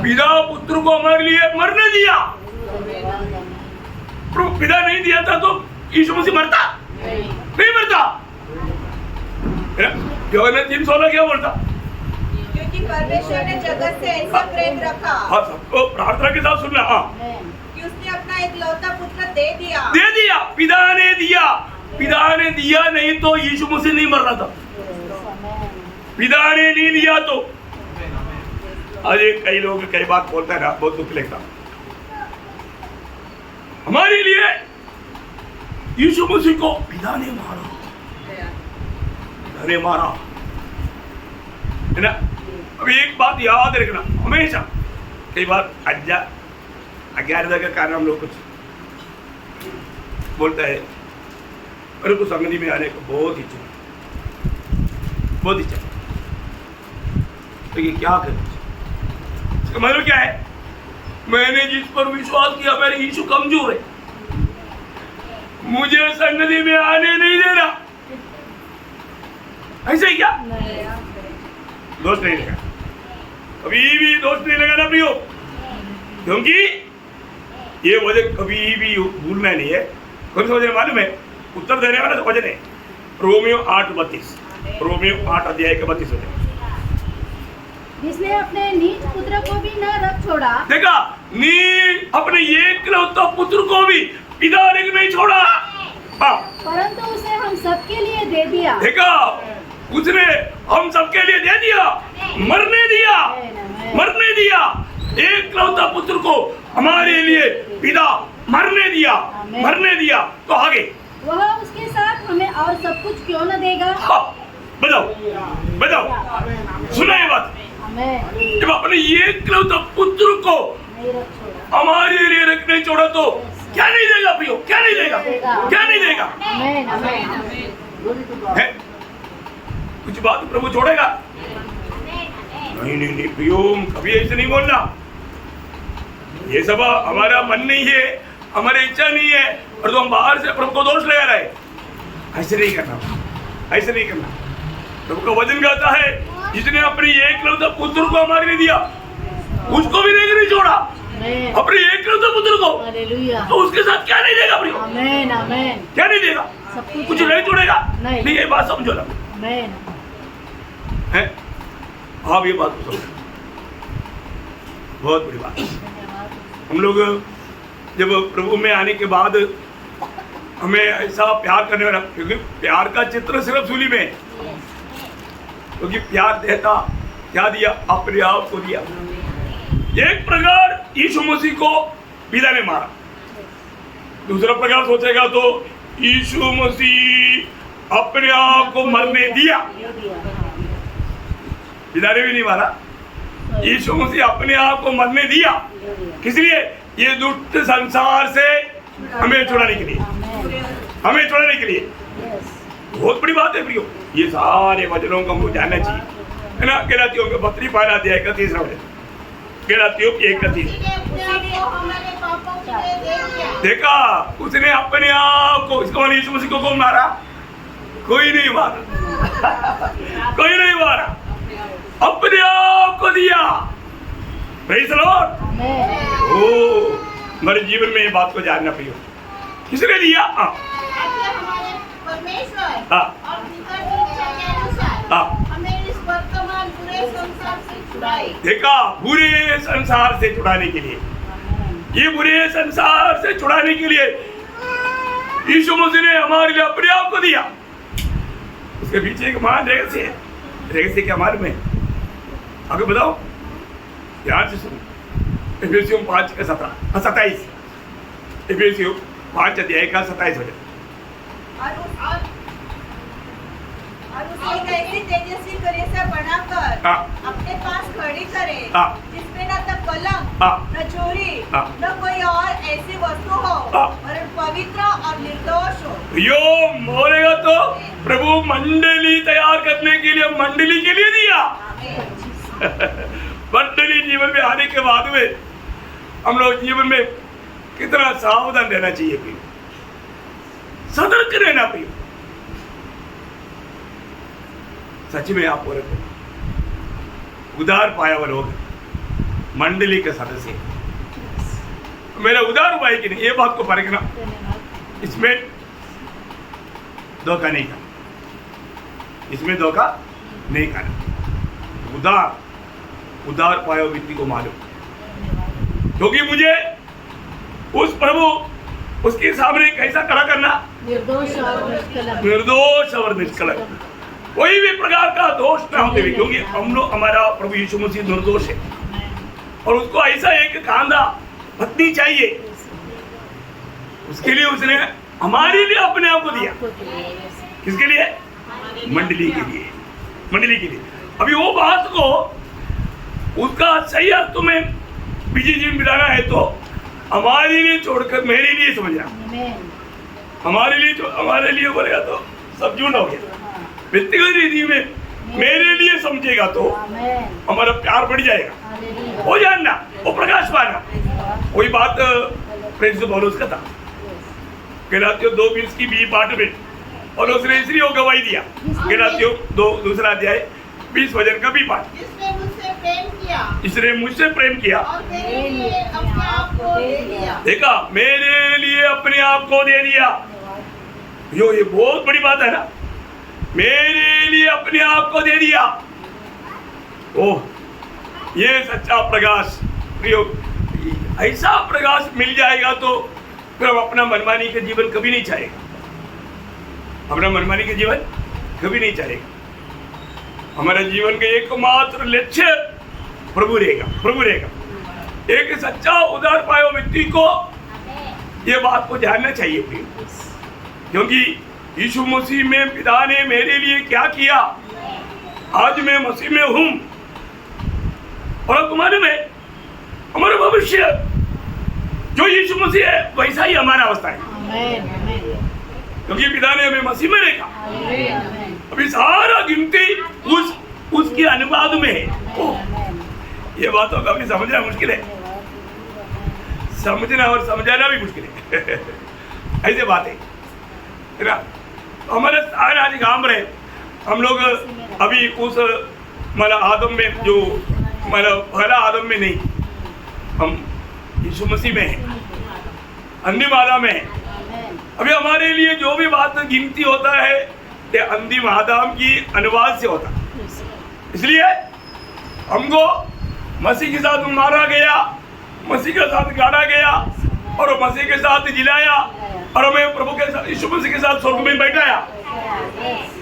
पिता पुत्र को हमारे लिए मरने दिया, पिता नहीं दिया था तो यीशु मसीह मरता? नहीं मरता। यूहन्ना 3:16 क्या बोलता? क्योंकि परमेश्वर ने जगत से ऐसा प्रेम रखा। हाँ, सबको प्रार्थना के साथ सुनना। हाँ, कि उसने अपना इकलौता पुत्र दे दिया। पिता ने दिया। पिता ने दिया, नहीं तो यीशु मसीह नहीं मर रहा था। पिता ने नहीं दिया तो अरे कई लोग कई बात बोलता है ना, बहुत दुख लगता। हमारे लिए यीशु मसीह को पिता ने मारा, पिता ने मारा, है ना। अभी एक बात याद रखना हमेशा, कई बार अज्ञानता के कारण हम लोग कुछ बोलता है, मेरे को संगति में आने को बहुत इच्छा, तो ये क्या करें? इसका मतलब क्या है? मैंने जिस पर विश्वास किया मेरे यीशु कमजोर है, मुझे संगति में आने नहीं दे रहा। ऐसे ही क्या? दोष नहीं लगा, कभी भी दोष नहीं लगा ना प्रियो, क्योंकि ये वजन कभी भी भूलना नहीं है। कौन सा वजन मालूम है? उत्तर देने वाला वजन है रोमियो 8:32, रोमियो 8 अध्याय के 32 वजन। जिसने अपने निज पुत्र को भी न रख छोड़ा, देखा, नीज अपने एकलौता पुत्र को भी पिता ने नहीं छोड़ा, परंतु उसे हम सबके लिए दे दिया। देखा, उसने हम सबके लिए दे दिया, मरने दिया, मरने दिया। एकलौता पुत्र को हमारे लिए पिता मरने दिया, मरने दिया, तो आगे वह उसके साथ हमें और सब कुछ क्यों न देगा? बताओ, सुना ये बात? जब अपने एकलौता पुत्र को हमारे लिए रखने छोड़ा तो क्या नहीं देगा प्रियो? क्या नहीं देगा? क्या नहीं देगा? है? कुछ बात प्रभु छोड़ेगा? नहीं प्रियो, कभी ऐसे नहीं बोलना। ये सब हमारा मन नहीं है, हमारी इच्छा नहीं है, और तो हम बाहर से प्रभु को दोष लगा रहे। ऐसे नहीं करना, ऐसे नहीं करना। प्रभु का वचन कहता है, जिसने अपने एकलौता पुत्र को हमारे लिए दिया, उसको भी देकर नहीं छोड़ा, अपने एकलौता पुत्र को, तो उसके साथ क्या नहीं देगा प्रियो? क्या नहीं देगा? कुछ नहीं छोड़ेगा। नहीं, ये बात समझो ना, है? आप ये बात को समझो, बहुत बड़ी बात। हम लोग जब प्रभु में आने के बाद हमें ऐसा प्यार करने वाला, क्योंकि प्यार का चित्र सिर्फ सूली में है, क्योंकि प्यार देता क्या दिया? अपने आप को दिया। एक प्रकार यीशु मसीह को पिता ने मारा, दूसरा प्रकार सोचेगा तो यीशु मसीह अपने आप को मरने दिया। पिता ने भी नहीं मारा, यीशु मसीह अपने आप को मरने दिया। किस लिए? ये दुष्ट संसार से हमें छुड़ाने के लिए, हमें छुड़ाने के लिए। बहुत बड़ी बात है प्रियो, ये सारे वचनों को हमको जानना चाहिए, है ना। गलातियों के पत्री 12 अध्याय का 3 वचन, गलातियों 1:30। देखा, उसने अपने आप को, इसका मतलब यीशु मसीह को कौन मारा? कोई नहीं मारा, कोई नहीं मारा, अपने आप को दिया। Praise the Lord. हमारे जीवन में ये बात को जानना प्रियो, किसने दिया? परमेश्वर और पिता की इच्छा के अनुसार हमें इस वर्तमान बुरे संसार से छुड़ाए। देखा, बुरे संसार से छुड़ाने के लिए, ये बुरे संसार से छुड़ाने के लिए यीशु मसीह ने हमारे लिए अपने आप को दिया। उसके पीछे एक महान रहस्य है। रहस्य क्या मालूम है? आगे बताओ, ध्यान से सुनो। इफिसियों 5:27, इफिसियों 5 अध्याय का 27 वचन। और उसको ऐसी तेजस्वी करे से बनाकर हाँ। अपने पास खड़ी करे, हाँ। जिसमें न तो कलंक, हाँ। न चोरी, हाँ। न कोई और ऐसी वस्तु हो, हाँ। और पवित्र और निर्दोष हो। यो बोलेगा तो प्रभु मंडली तैयार करने के लिए मंडली के लिए दिया। आमीन। मंडली जीवन में आने के बाद में हम लोग जीवन में कितना सावधान रहना चाहिए, प्रिय, सतर्क रहना प्रिय। सच में आप उदार पाया हुआ लोग मंडली के सदस्य, मेरा उदार हुआ है कि नहीं, ये बात को परखना। इसमें धोखा नहीं करना, इसमें धोखा नहीं करना। उदार पाया हुआ व्यक्ति को मालूम, क्योंकि मुझे उस प्रभु उसके सामने कैसा खड़ा करना, निर्दोष और निष्कलंक, निर्दोष और निष्कलंक, कोई भी प्रकार का दोष ना होते हुए, क्योंकि हम लोग, हमारा प्रभु यीशु मसीह निर्दोष है, और उसको ऐसा एक कांधा पत्नी चाहिए, उसके लिए उसने हमारे लिए अपने आप को दिया। किसके लिए? मंडली के लिए, मंडली के लिए। अभी वो बात को उसका सही अर्थ में बीजी जीवन बिताना है तो हमारे लिए छोड़कर मेरे लिए समझना, हमारे लिए बोलेगा तो सब झूठ हो गया। व्यक्तिगत रीति में मेरे लिए समझेगा तो हमारा प्यार बढ़ जाएगा, हो जानना, वो प्रकाश पाना। वही बात प्रेरित पौलुस का था, गलातियों 2:20 की बी पाठ में और उसने इसलिए वो गवाही दिया। गलातियों 2 अध्याय 20 वचन का बी पाठ। जिसने मुझसे प्रेम किया, इसने मुझसे प्रेम किया और मेरे लिए अपने आप को दे दिया। देखा, मेरे लिए अपने आप को दे दिया। ये बहुत बड़ी बात है ना, मेरे लिए अपने आप को दे दिया। ओह, ये सच्चा प्रकाश प्रियो, ऐसा प्रकाश मिल जाएगा तो फिर हम अपना मनमानी के जीवन कभी नहीं चाहेगा, अपना मनमानी के जीवन कभी नहीं चाहेगा। हमारे जीवन का एकमात्र लक्ष्य प्रभु रहेगा, प्रभु रहेगा। एक सच्चा उदार पाया व्यक्ति को ये बात को जानना चाहिए प्रिय, क्योंकि यीशु मसीह में पिता ने मेरे लिए क्या किया, आज मैं मसीह में हूं, और तुम्हारे में हमारा भविष्य जो यीशु मसीह है वैसा ही हमारा अवस्था है, क्योंकि पिता ने हमें मसीह में देखा। अभी सारा गिनती उसके अनुवाद में है। ये बातों का भी समझना मुश्किल है, समझना और समझाना भी मुश्किल है। ऐसे बात है ना। हमारे सारे आज काम रहे, हम लोग अभी उस मतलब आदम में, जो मतलब पहला आदम में नहीं, हम यीशु मसीह में हैं, अंतिम आदम में हैं। अभी हमारे लिए जो भी बात गिनती होता है ये अंतिम आदम की अनुवाद से होता है। इसलिए हमको मसीह के साथ मारा गया, मसीह के साथ गाड़ा गया, और मसीह के साथ जिलाया, और हमें प्रभु के साथ, यीशु मसीह के साथ स्वर्ग में बैठाया।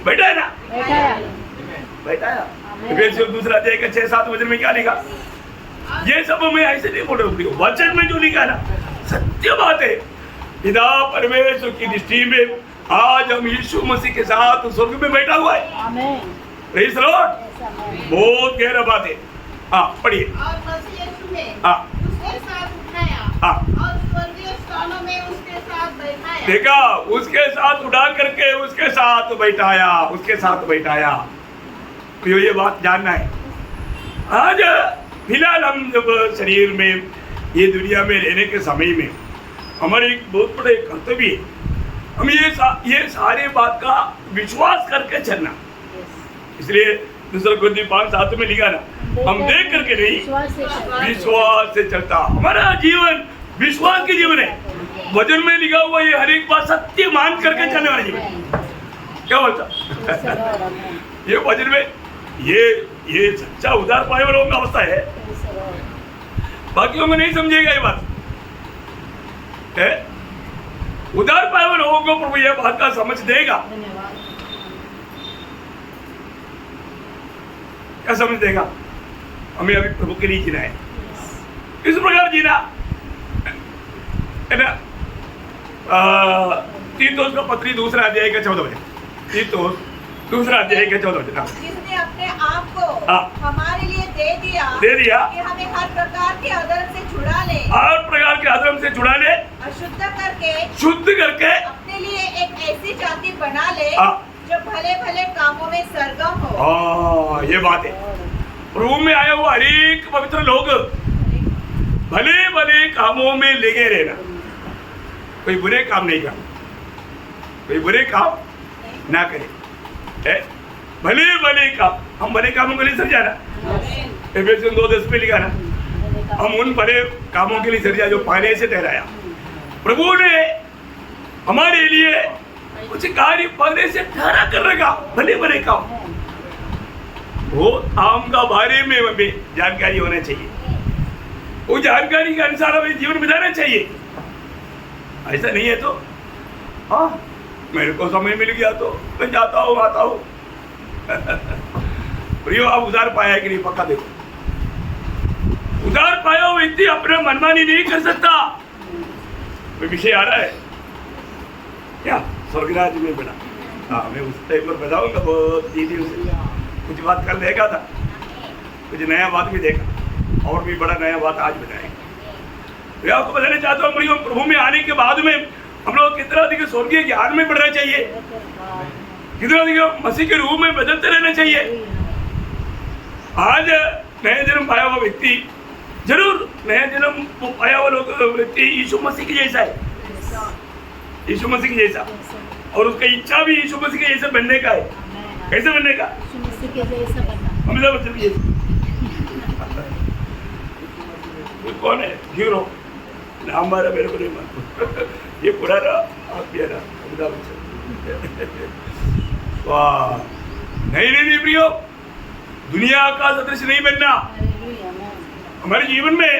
बैठा है ना, बैठाया। इफिसियों 2 अध्याय के 6-7 वचन में क्या लिखा? ये सब मैं ऐसे नहीं बोल रहा हूँ, वचन में जो लिखा ना सत्य बात है। पिता परमेश्वर की दृष्टि में आज हम यीशु मसीह के साथ स्वर्ग में बैठा हुआ है। Praise the Lord. बहुत गहरा बात है। हाँ, पढ़िए। और मसीह यीशु ने हाँ, उसके साथ उठाया, हाँ, और स्वर्गीय स्थानों में उसके साथ बैठाया। देखा, उसके साथ उठा करके उसके साथ बैठाया, उसके साथ बैठाया। तो ये बात जानना है। आज फिलहाल हम जब शरीर में ये दुनिया में रहने के समय में हमारे एक बहुत बड़े कर्तव्य है, हम ये सारे बात का विश्वास करके चलना। इसलिए दूसरा कोरिन्थियों 5:7 में लिखा ना, हम देख करके नहीं, विश्वास से चलता। हमारा जीवन विश्वास की जीवन है। वचन में लिखा हुआ ये हर एक बात सत्य मान करके चलने वाला जीवन। क्या बोलता? ये वचन में ये सच्चा उदार पाए वालों का अवस्था है। बाकियों में नहीं समझेगा ये बात है। उधार पाए हुए लोगों को प्रभु यह बात का समझ देगा। धन्यवाद। क्या समझ देगा? हमें अभी प्रभु के लिए जीना है, इस प्रकार जीना है ना। तीतुस का पत्री दूसरा अध्याय का 14 वचन, तीतुस दूसरा अध्याय का 14 वचन। जिसने अपने आप को हाँ। हमारे लिए दे दिया दे कि हमें हर प्रकार के अधर्म से छुड़ा ले, हर प्रकार के अधर्म से छुड़ा ले, अशुद्ध करके शुद्ध करके अपने लिए एक ऐसी जाति बना ले हाँ। जो भले भले कामों में सरगम हो। हाँ, ये बात है। प्रभु में आए हुए अनेक पवित्र लोग भले भले कामों में लगे रहना, कोई बुरे काम नहीं करना, कोई बुरे काम ना करे, भले भले काम। हम भले कामों के लिए सर जाना, एफेसियन 2:10 में लिखा ना, हम उन बड़े कामों के लिए सर जा जो पाने से ठहराया। प्रभु ने हमारे लिए कुछ कार्य पहले से ठहरा कर रखा, भले भले काम। वो काम का बारे में हमें जानकारी होना चाहिए, वो जानकारी के अनुसार हमें जीवन बिताना चाहिए। ऐसा नहीं है तो हाँ, मेरे को समय मिल गया तो मैं जाता हूँ आता हूँ। प्रियो, आप उधार पाया है कि नहीं? पक्का देखो, उधार पाया हुआ व्यक्ति अपना मनमानी नहीं कर सकता। कोई विषय आ रहा है क्या? स्वर्गराज में बना, हाँ, मैं उस टाइम पर बताऊंगा बहुत दीदी से कुछ बात कल देखा था, कुछ नया बात भी देखा, और भी बड़ा नया बात आज बताएंगे। तो आपको बताना चाहता हूँ प्रियो, प्रभु में आने के बाद में हम लोग कितना अधिक स्वर्गीय ज्ञान में बढ़ना चाहिए, कितना अधिक मसीह के रूप में बदलते रहना चाहिए। आज नया जन्म पाया हुआ व्यक्ति जरूर नया जन्म पाया हुआ व्यक्ति यीशु मसीह के जैसा है, यीशु मसीह के जैसा, और उसका इच्छा भी यीशु मसीह के जैसा बनने का है। कैसे बनने का? यीशु मसीह के जैसा बनना। अमिताभ बच्चन के जैसा। कौन है हीरो? नाम मारा मेरे को नहीं मालूम, ये पुराना आप भी है ना, अमिताभ बच्चन। वाह, नहीं प्रियो, दुनिया का सदृश नहीं बनना। हमारे जीवन में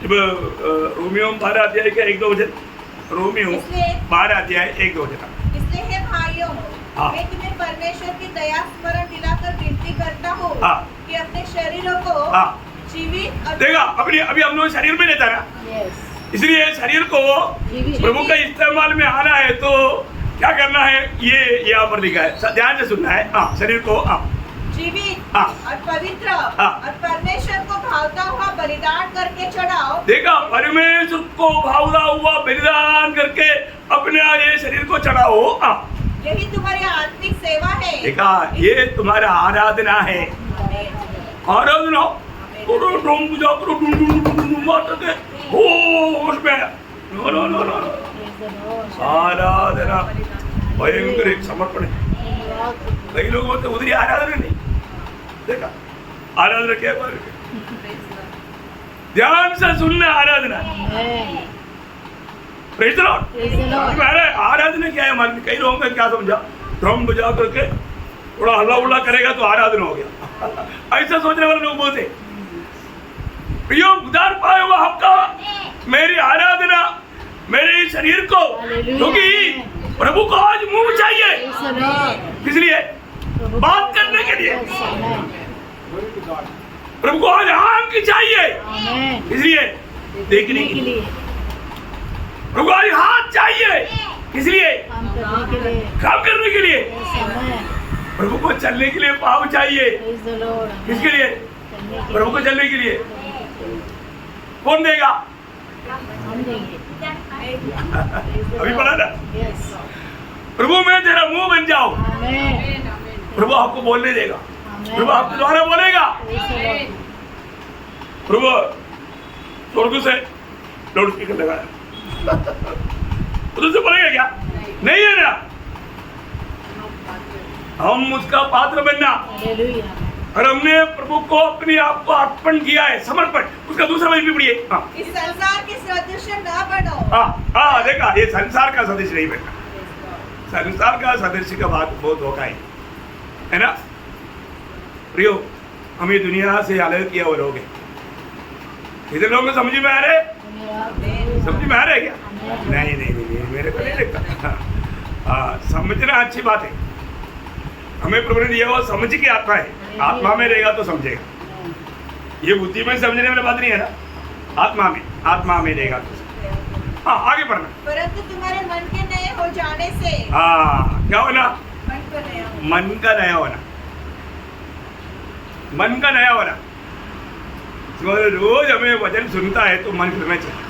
जब रोमियो 12 अध्याय का 1-2 वचन, रोमियो 12 अध्याय 1-2 वचन। इसलिए हे भाइयों, हाँ। मैं तुम्हें परमेश्वर की दया स्मरण दिलाकर विनती करता हूँ हाँ। कि अपने शरीरों को हाँ। जीवित देखा, अभी हम लोग शरीर में लेता ना, यस, इसलिए शरीर को प्रभु का इस्तेमाल में आना है तो क्या करना है, ये यहाँ पर लिखा है, ध्यान से सुनना है। हाँ, शरीर को जीवित हाँ। और पवित्र हाँ। और परमेश्वर को भावता हुआ बलिदान करके चढ़ाओ। देखा, परमेश्वर को भावता हुआ बलिदान करके अपने ये शरीर को चढ़ाओ। यही तुम्हारी आत्मिक सेवा है। देखा, ये तुम्हारा आराधना है। आराधना आराधना भयंकर एक समर्पण है। कई लोग होते उधर आराधना नहीं। देखा, आराधना क्या बात है? ध्यान से सुनना आराधना। Praise the lord. आराधना क्या है? मान कई लोगों का क्या समझा, ड्रम बजा करके थोड़ा हल्ला उल्ला करेगा तो आराधना हो गया। ऐसा सोचने वाले लोग बहुत है। प्रियो, उधार पाए हुआ आपका मेरी आराधना, मेरे शरीर को, क्योंकि प्रभु को आज मुंह चाहिए, किस लिए? बात करने के लिए। प्रभु को आज आंख चाहिए, इसलिए देखने के लिए। प्रभु को आज हाथ चाहिए, इसलिए काम करने के लिए। प्रभु को चलने के लिए पाँव चाहिए, किसके लिए? प्रभु को चलने के लिए। कौन देगा? अभी पढ़ा ना, प्रभु मैं तेरा मुंह बन जाऊं, प्रभु आपको बोलने देगा, प्रभु आपके द्वारा बोलेगा। प्रभु स्वर्ग से लाउड स्पीकर लगाया, उधर से बोलेगा क्या? नहीं है ना। हम उसका पात्र बनना, और हमने प्रभु को अपने आप को अर्पण किया है, समर्पण। उसका दूसरा वचन भी पढ़िए। इस संसार के सदृश न बनो। हाँ, देखा, ये संसार का सदृश नहीं बनना। संसार का सदृश का बात बहुत होगा है ना प्रियो। हमें दुनिया से अलग किया वो लोग हैं। इधर लोगों को समझ में आ रहे? समझ में आ रहा है क्या? नहीं नहीं नहीं, मेरे को नहीं लगता। समझना अच्छी बात है, हमें प्रभु ने दिया हुआ समझ की आत्मा है, आत्मा में रहेगा तो समझेगा। ये बुद्धि में समझने वाली बात नहीं है ना, आत्मा में रहेगा तो। हाँ, आगे बढ़ना। परंतु तुम्हारे मन के नए हो जाने से। हाँ, क्या होना? मन का नया होना। मन का नया होना। रोज हमें वचन सुनता है तो मन करना चाहिए,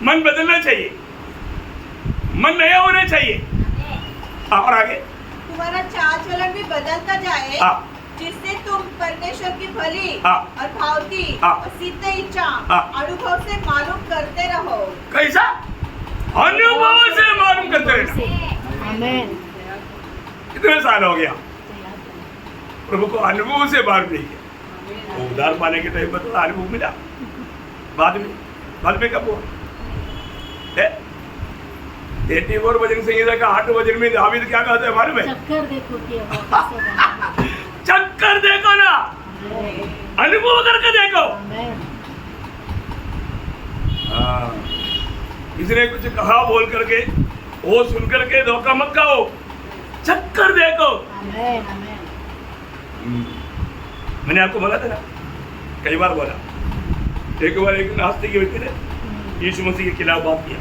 मन बदलना चाहिए, मन नया होना चाहिए। और आगे तुम्हारा चाल चलन भी बदलता जाए, जिससे तुम परमेश्वर की भली और भावती और सिद्ध इच्छा अनुभव से मालूम करते रहो। कैसा? अनुभव से मालूम करते रहना। आमीन। कितने साल हो गया प्रभु को अनुभव से मालूम नहीं किया? उधार पाने के टाइम पर तो अनुभव मिला, बाद में कब हुआ? 84 वचन संहिता का 8 वचन में दावीद क्या कहते हैं मालूम है? चक्कर देखो कि वो कैसे बना। चक्कर देखो ना, अनुभव करके देखो। किसी ने कुछ कहा बोल करके, वो सुन करके धोखा मत खाओ, चक्कर देखो। मैंने आपको बोला था ना, कई बार बोला। एक बार एक नास्तिक व्यक्ति ने यीशु मसीह के खिलाफ बात किया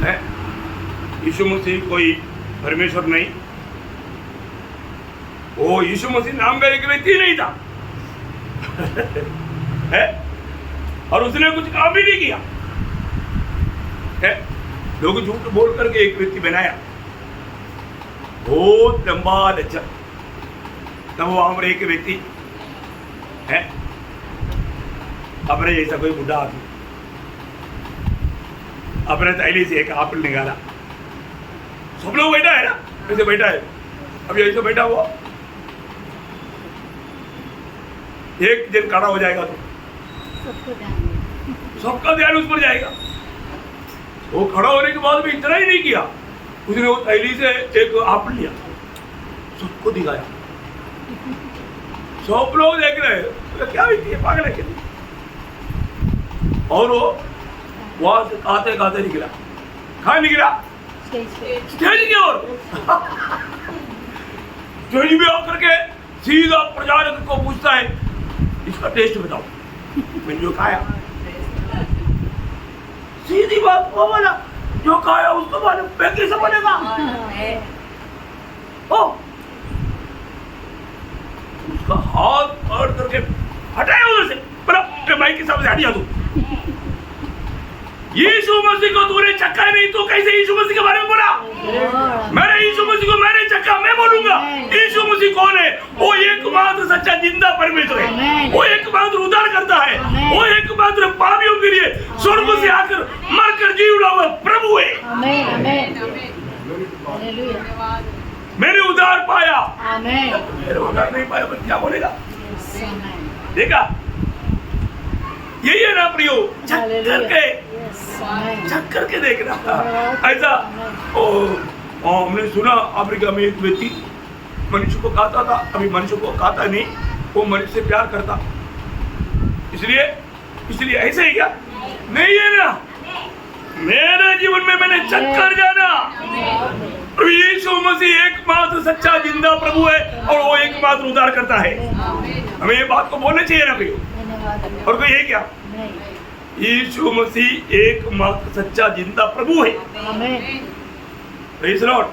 है, यीशु मसीह कोई परमेश्वर नहीं, वो यीशु मसीह नाम का एक व्यक्ति नहीं था है, और उसने कुछ काम भी नहीं किया है। लोग झूठ बोल करके एक व्यक्ति बनाया, बहुत लंबा लचर। तब वो वहां पर एक व्यक्ति है, अपने जैसा कोई बुढ़ा आदमी, अपने थैली से एक एप्पल निकाला। सब लोग बैठा है ना, ऐसे बैठा है, अभी ऐसे बैठा हुआ, एक दिन खड़ा हो जाएगा तो सबका ध्यान उस पर जाएगा। वो खड़ा होने के बाद भी इतना ही नहीं किया, उसने वो थैली से एक एप्पल लिया, सबको दिखाया। सब लोग देख रहे हैं, क्या व्यक्ति है, पागल है क्या? और वो वहां से खाते खाते निकला, कहाँ निकला? स्टेज की ओर। स्टेज में आकर के सीधा प्रचारक को पूछता है, इसका टेस्ट बताओ। मैंने जो खाया, सीधी बात वो बोला, जो खाया उसको मालूम, मैं कैसे बनेगा? ओ, उसका हाथ पकड़ करके हटाया उधर से, बोला माइक के सामने हट जा तू। यीशु मसीह को तूने चक्का नहीं, तो कैसे यीशु मसीह के बारे में बोला? मैंने यीशु मसीह को मैंने चक्का, मैं बोलूंगा। यीशु मसीह कौन है? वो एकमात्र सच्चा जिंदा परमेश्वर है, वो एकमात्र उद्धार करता है, वो एकमात्र पापियों के लिए स्वर्ग से आकर मरकर जी उड़ा हुआ प्रभु है। मैंने उद्धार पाया, मेरे उद्धार नहीं पाया पर क्या बोलेगा? देखा, यही है ना प्रियो, चक करके देखना। ऐसा हमने सुना अफ्रीका में एक व्यक्ति मनुष्य को खाता था, अभी मनुष्य को खाता नहीं, वो मनुष्य से प्यार करता, इसलिए ऐसे ही क्या? नहीं है ना, मेरे जीवन में मैंने चक कर जाना। यीशु मसीह एकमात्र सच्चा जिंदा प्रभु है, और वो एकमात्र उद्धार करता है। हमें ये बात को बोलना चाहिए ना प्रियो, और कोई है क्या? यीशु मसीह एकमात्र सच्चा जिंदा प्रभु है। Praise Lord.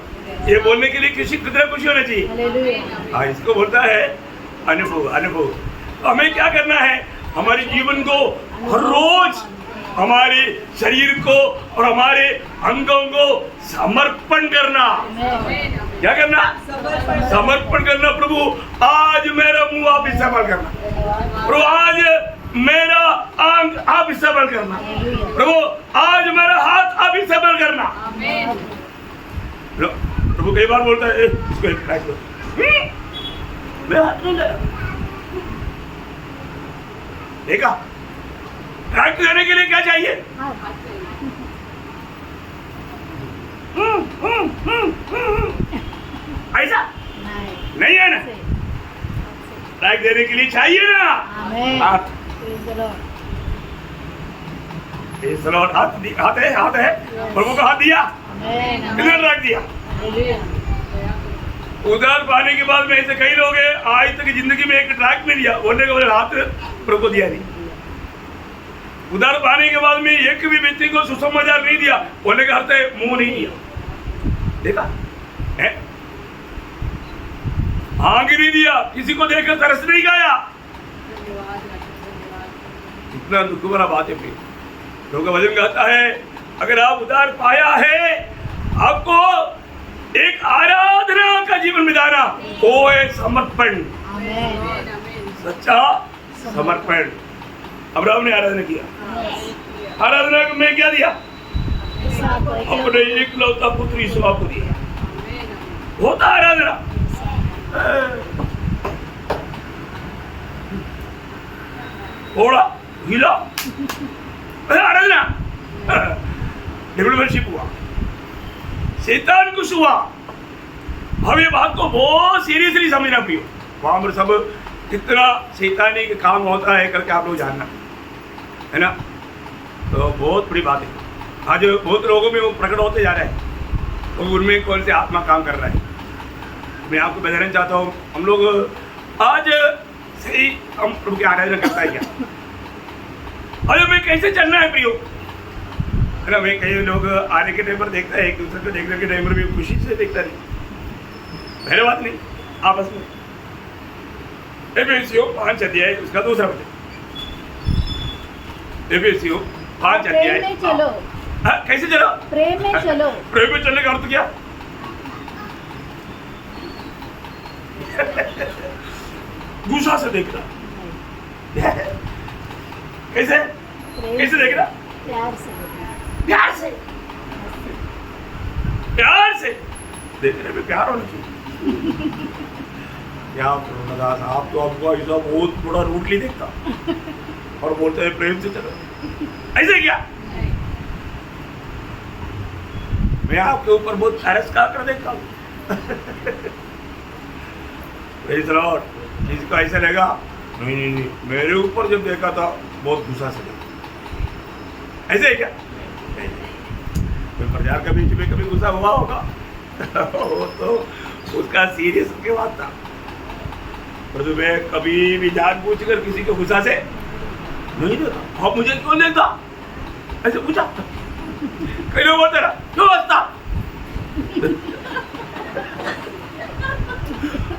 ये बोलने के लिए कितना खुशी होना चाहिए। हाँ, इसको बोलता है अनुभव। तो हमें क्या करना है? हमारे जीवन को हर रोज, हमारे शरीर को और हमारे अंगों को समर्पण करना। क्या करना? समर्पण करना। प्रभु आज मेरा मुंह आप इस्तेमाल करना, प्रभु आज मेरा अंग आप इस्तेमाल करना, प्रभु आज मेरा हाथ आप इस्तेमाल करना। प्रभु कई बार बोलता है, इसको एक ट्रैक दो, मैं हाथ नहीं ले। देखा, ट्रैक देने के लिए क्या चाहिए? ऐसा नहीं है ना, ट्रैक देने के लिए चाहिए ना हाथ। Praise the Lord. हाथ है प्रभु का हाथ दिया, इधर रख दिया। उधार पाने के बाद में ऐसे कई लोग हैं आज तक जिंदगी में एक ट्रैक में लिया, बोलने का बोले हाथ प्रभु को दिया नहीं। उधार पाने के बाद में एक भी व्यक्ति को सुसमाचार नहीं दिया, बोलने का अर्थ है मुंह नहीं दिया। देखा है, आग नहीं दिया, किसी को देखकर तरस नहीं गाया। इतना दुख भरा बात है। प्रभु का वचन कहता है अगर आप उधार पाया है, आपको एक आराधना का जीवन बिताना, वो है समर्पण, सच्चा समर्पण। अब्राहम ने आराधना किया, आराधना में क्या दिया? अपने एकलौता पुत्र इसहाक को दिया। होता आराधना। थोड़ा हिला आराधना, डिप्लोमेशिप हुआ, शैतान कुछ हुआ। अब ये बात को बहुत सीरियसली समझना प्रियो। वहां पर सब कितना शैतानी काम होता है करके आप लोग जानना है ना, तो बहुत बड़ी बात है। आज बहुत लोगों में वो प्रकट होते जा रहा है, तो उनमें कौन से आत्मा काम कर रहा है। मैं आपको बताना चाहता हूँ, हम लोग आज सही हम प्रभु की आराधना करता है क्या? और हमें कैसे चलना है प्रियो, है ना। मैं कई लोग आने के टाइम पर देखता है, एक दूसरे को देखने के टाइम पर भी खुशी से देखता नहीं, पहले बात नहीं आपस में। एफएससी 5 अध्याय उसका दूसरा वचन, एफएससी 5 अध्याय। चलो कैसे चलो? प्रेम में चलो। प्रेम में चलने का अर्थ क्या? गुस्सा से देखना, कैसे कैसे देखना? प्यार से प्यार से, प्यार से देखने में प्यार होना चाहिए। क्या दास, आप तो आपको ऐसा बहुत बड़ा रूटली देखता और बोलते हैं प्रेम से चलो, ऐसे क्या? मैं आपके ऊपर बहुत तिरस्कार कर देखता हूँ। Praise the Lord. जिसको ऐसा लगा नहीं, मेरे ऊपर जब देखा था बहुत गुस्सा से देखा, ऐसे है क्या? कोई प्रजा के बीच में कभी गुस्सा हुआ होगा? वो तो उसका सीरियस के बात था। पर मैं कभी भी जान पूछ कर किसी को गुस्सा से नहीं देता। अब मुझे क्यों देखता? ऐसे पूछा कई लोग बोलते ना, क्यों हंसता?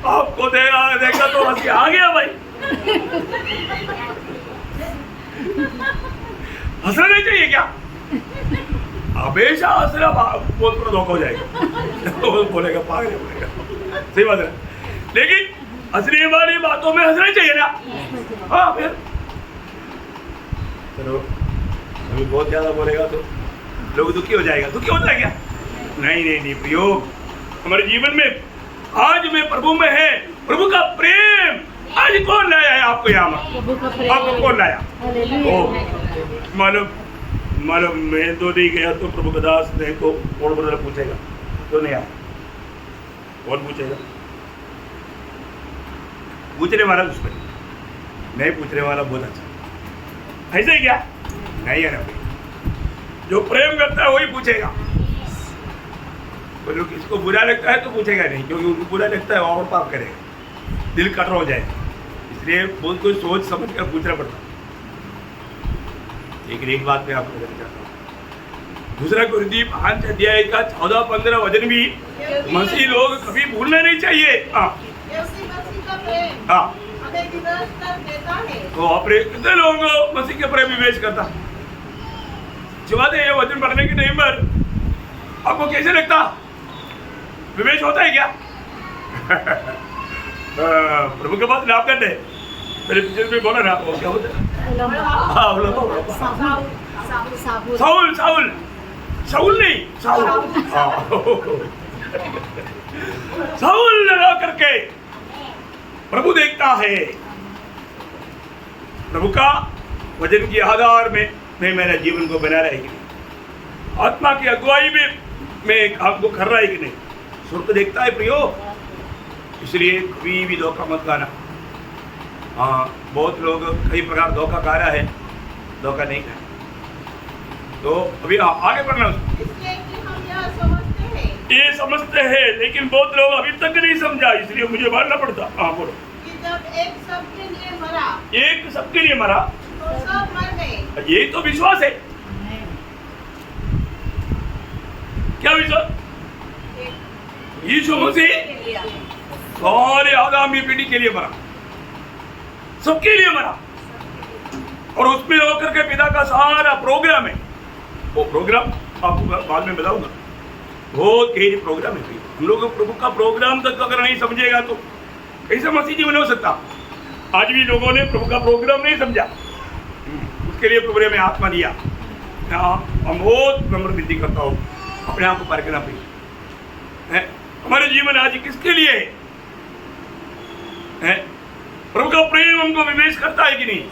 आपको देखा तो हंसी आ गया भाई। हंसना नहीं चाहिए क्या? हमेशा हंसना बहुत बड़ा धोखा हो जाएगा। तो बोलेगा पागल बोलेगा, सही बात है। लेकिन हंसने वाली बातों में हंसना चाहिए ना। हाँ फिर चलो, अभी बहुत ज्यादा बोलेगा तो लोग दुखी हो जाएगा। दुखी होता है क्या? नहीं प्रियो, हमारे जीवन में आज में प्रभु में है, प्रभु का प्रेम। आज कौन लाया है आपको यहाँ? आपको कौन लाया? मालूम मैं तो नहीं गया तो प्रभु का दास नहीं तो कौन बड़ा पूछेगा? तो नहीं आया, कौन पूछेगा? पूछने वाला दुश्मन नहीं, पूछने वाला बहुत अच्छा। ऐसे ही क्या? नहीं है ना भाई, जो प्रेम करता है वही पूछेगा। तो किसको बुरा लगता है तो पूछेगा नहीं, क्योंकि उनको बुरा लगता है और पाप करेगा, दिल कठोर हो जाएगा। इसलिए बहुत कुछ सोच समझ कर पूछना पड़ता। लेकिन एक बात मैं आपको बताना चाहता हूँ, दूसरा कुरिन्थी 5 अध्याय का 14-15 वचन भी मसीह लोग कभी भूलना नहीं चाहिए। तो अपने कितने लोग मसीह के प्रेम विवेश करता? जब ये वचन पढ़ने के टाइम पर आपको कैसे लगता? विवेश होता है क्या? प्रभु के पास नाम करते मेरे पिक्चर में बोला ना, वो क्या होता है? साउल नहीं, साउल लगा करके प्रभु देखता है। प्रभु का वचन के आधार में मैं मेरा जीवन को बना रहा है कि नहीं, आत्मा की अगुवाई में मैं काम को कर रहा है कि नहीं, स्वर्ग देखता है प्रियो। इसलिए कभी भी धोखा मत खाना। हाँ, बहुत लोग कई प्रकार धोखा खा रहा है, धोखा नहीं खाना। तो अभी आगे बढ़ना, इसलिए कि हम यह समझते हैं ये समझते हैं लेकिन बहुत लोग अभी तक नहीं समझा, इसलिए मुझे मानना पड़ता। हाँ बोलो। कि जब एक सबके लिए मरा एक सबके लिए मरा, तो सब मर गए। यही तो विश्वास है। क्या विश्वास? यीशु मसीह सारे आगामी पीढ़ी के लिए मरा, सबके लिए मरा, और उसमें होकर के पिता का सारा प्रोग्राम है। वो प्रोग्राम आपको बाद में बताऊंगा, बहुत गहरी प्रोग्राम है। हम लोग प्रभु का प्रोग्राम तक अगर नहीं समझेगा तो कैसे मसीह जीवन हो सकता? आज भी लोगों ने प्रभु का प्रोग्राम नहीं समझा, उसके लिए प्रभु ने हमें आत्मा दिया। हम बहुत नम्र विनती करता हूँ, अपने आप को परखना है। हमारे जीवन आज किसके लिए है? प्रभु का प्रेम हमको विवेश करता है कि नहीं?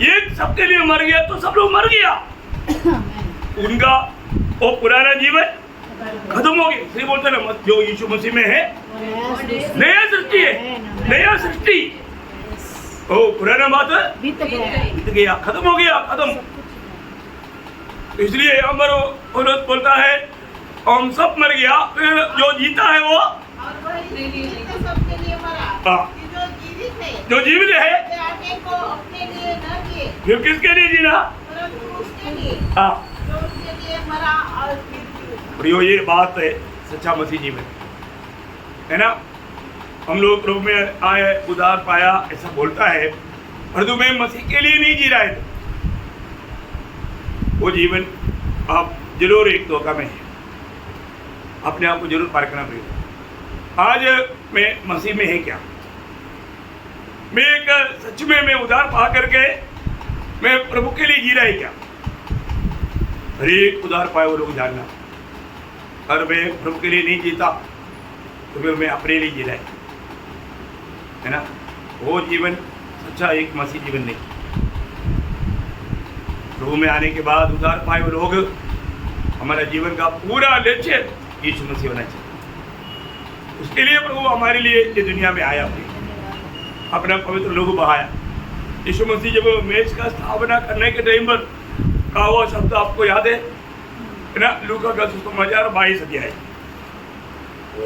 ये सबके लिए मर गया तो सब लोग मर गया, उनका वो पुराना जीवन खत्म हो गया। इसलिए बोलते ना, जो यीशु मसीह में है नया सृष्टि है, नया सृष्टि। ओ पुराना बात बीत गया, खत्म हो गया, खत्म। इसलिए अमर औरत बोलता है हम सब मर गया, फिर जो जीता है वो, और वही जीवित सबके लिए मरा। कि जो जीवित है, जो जीवित है वे आगे को अपने लिए न जिए, फिर किसके लिए जीना? परंतु उसके लिए हाँ, जो उसके लिए मरा और फिर जी। प्रियो, ये बात है सच्चा मसीह जीवन है ना। हम लोग प्रभु में आए, उद्धार पाया, ऐसा बोलता है, पर तुम्हें मसीह के लिए नहीं जी रहा है तो वो जीवन आप जरूर एक धोखा में है। अपने आप को जरूर परखना पड़ेगा। आज मैं मसीह में है क्या? मैं एक सच में मैं उद्धार पा करके मैं प्रभु के लिए जी रहा है क्या? हर एक उद्धार पाए वो लोग जानना, और मैं प्रभु के लिए नहीं जीता तो फिर मैं अपने लिए जी रहा है ना। वो जीवन सच्चा एक मसीह जीवन नहीं। प्रभु में आने के बाद उद्धार पाए वो लोग, हमारा जीवन का पूरा लक्ष्य यीशु मसीह होना चाहिए। उसके लिए प्रभु हमारे लिए ये दुनिया में आया, अपना पवित्र लोग बहाया। यीशु मसीह जब मेज का स्थापना करने के टाइम पर कहा हुआ शब्द आपको याद है ना? लूका का सुसमाचार 22 अध्याय, तो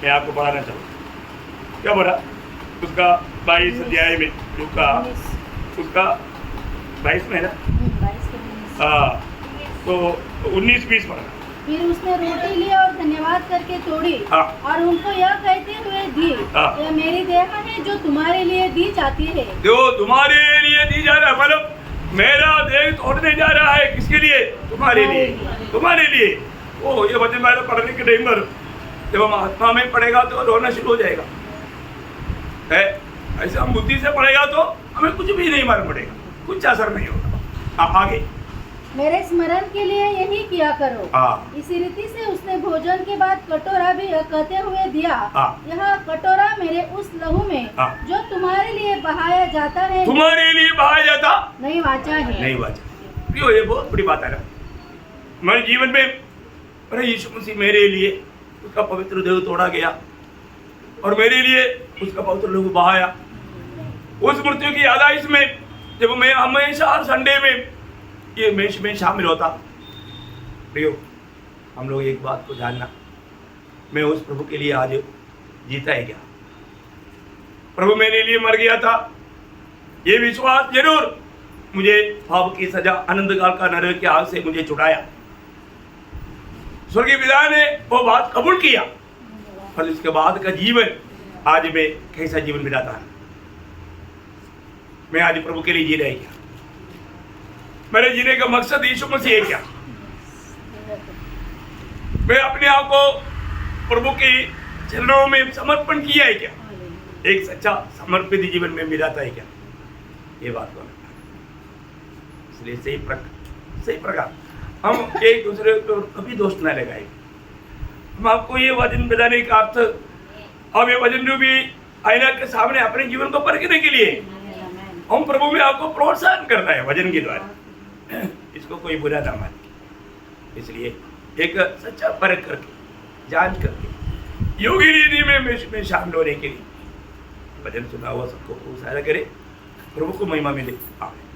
मैं आपको पढ़ाना चाहूँगा। क्या बोला उसका 22 अध्याय में? लूका उसका 22 में है ना? हाँ, तो 19-20 पढ़ना। फिर उसने रोटी ली और धन्यवाद करके तोड़ी और उनको यह कहते हुए दी, यह मेरी देह है जो तुम्हारे लिए दी जाती है। जो तुम्हारे लिए दी जा रहा है, मतलब मेरा देह तोड़ने जा रहा है। किसके लिए? तुम्हारे लिए, तुम्हारे लिए। ओ ये वचन मेरा पढ़ने के टाइम पर जब हम आत्मा में पढ़ेगा तो रोना शुरू हो जाएगा है। ऐसे हम बुद्धि से पढ़ेगा तो हमें कुछ भी नहीं मालूम पड़ेगा, कुछ असर नहीं होगा। आप आगे मेरे स्मरण के लिए यही किया करो। इसी रीति से उसने भोजन के बाद कटोरा भी कहते हुए दिया, यह कटोरा मेरे उस लहू में जो तुम्हारे लिए बहाया जाता है। तुम्हारे लिए बहाया जाता नहीं वाचा है, नहीं वाचा। क्यों? ये बहुत बड़ी बात है ना हमारे जीवन में। अरे यीशु मसीह मेरे लिए उसका पवित्र देह तोड़ा गया और मेरे लिए उसका पवित्र लहू बहाया। उस मृत्यु की यादाइश में जब मैं हमेशा हर संडे में ये मेष में शामिल होता। प्रियो, हम लोग एक बात को जानना, मैं उस प्रभु के लिए आज जीता है क्या? प्रभु मेरे लिए मर गया था, ये विश्वास जरूर मुझे पाप की सजा, आनंद काल का नरक की आग से मुझे छुड़ाया। स्वर्गीय पिता ने वो बात कबूल किया, पर इसके बाद का जीवन आज मैं कैसा जीवन बिताता है? मैं आज प्रभु के लिए जी रहा है क्या? मेरे जीने का मकसद यीशु मसीह है क्या? मैं अपने आप को प्रभु के चरणों में समर्पण किया है क्या? एक सच्चा समर्पित जीवन में बिताता है क्या? ये बात को इसलिए सही प्रकार हम एक दूसरे को कभी दोष न लगाए। हम आपको ये वचन बताने का अर्थ, अब ये वचन जो भी आईना के सामने अपने जीवन को परखने के लिए हम प्रभु में आपको प्रोत्साहन करना है वचन के द्वारा। इसको कोई बुरा ना माने। इसलिए एक सच्चा परख करके, जांच करके योगी रीति में शामिल होने के लिए वचन सुना हुआ सबको प्रोत्साहन करे। प्रभु को महिमा मिले। आमीन।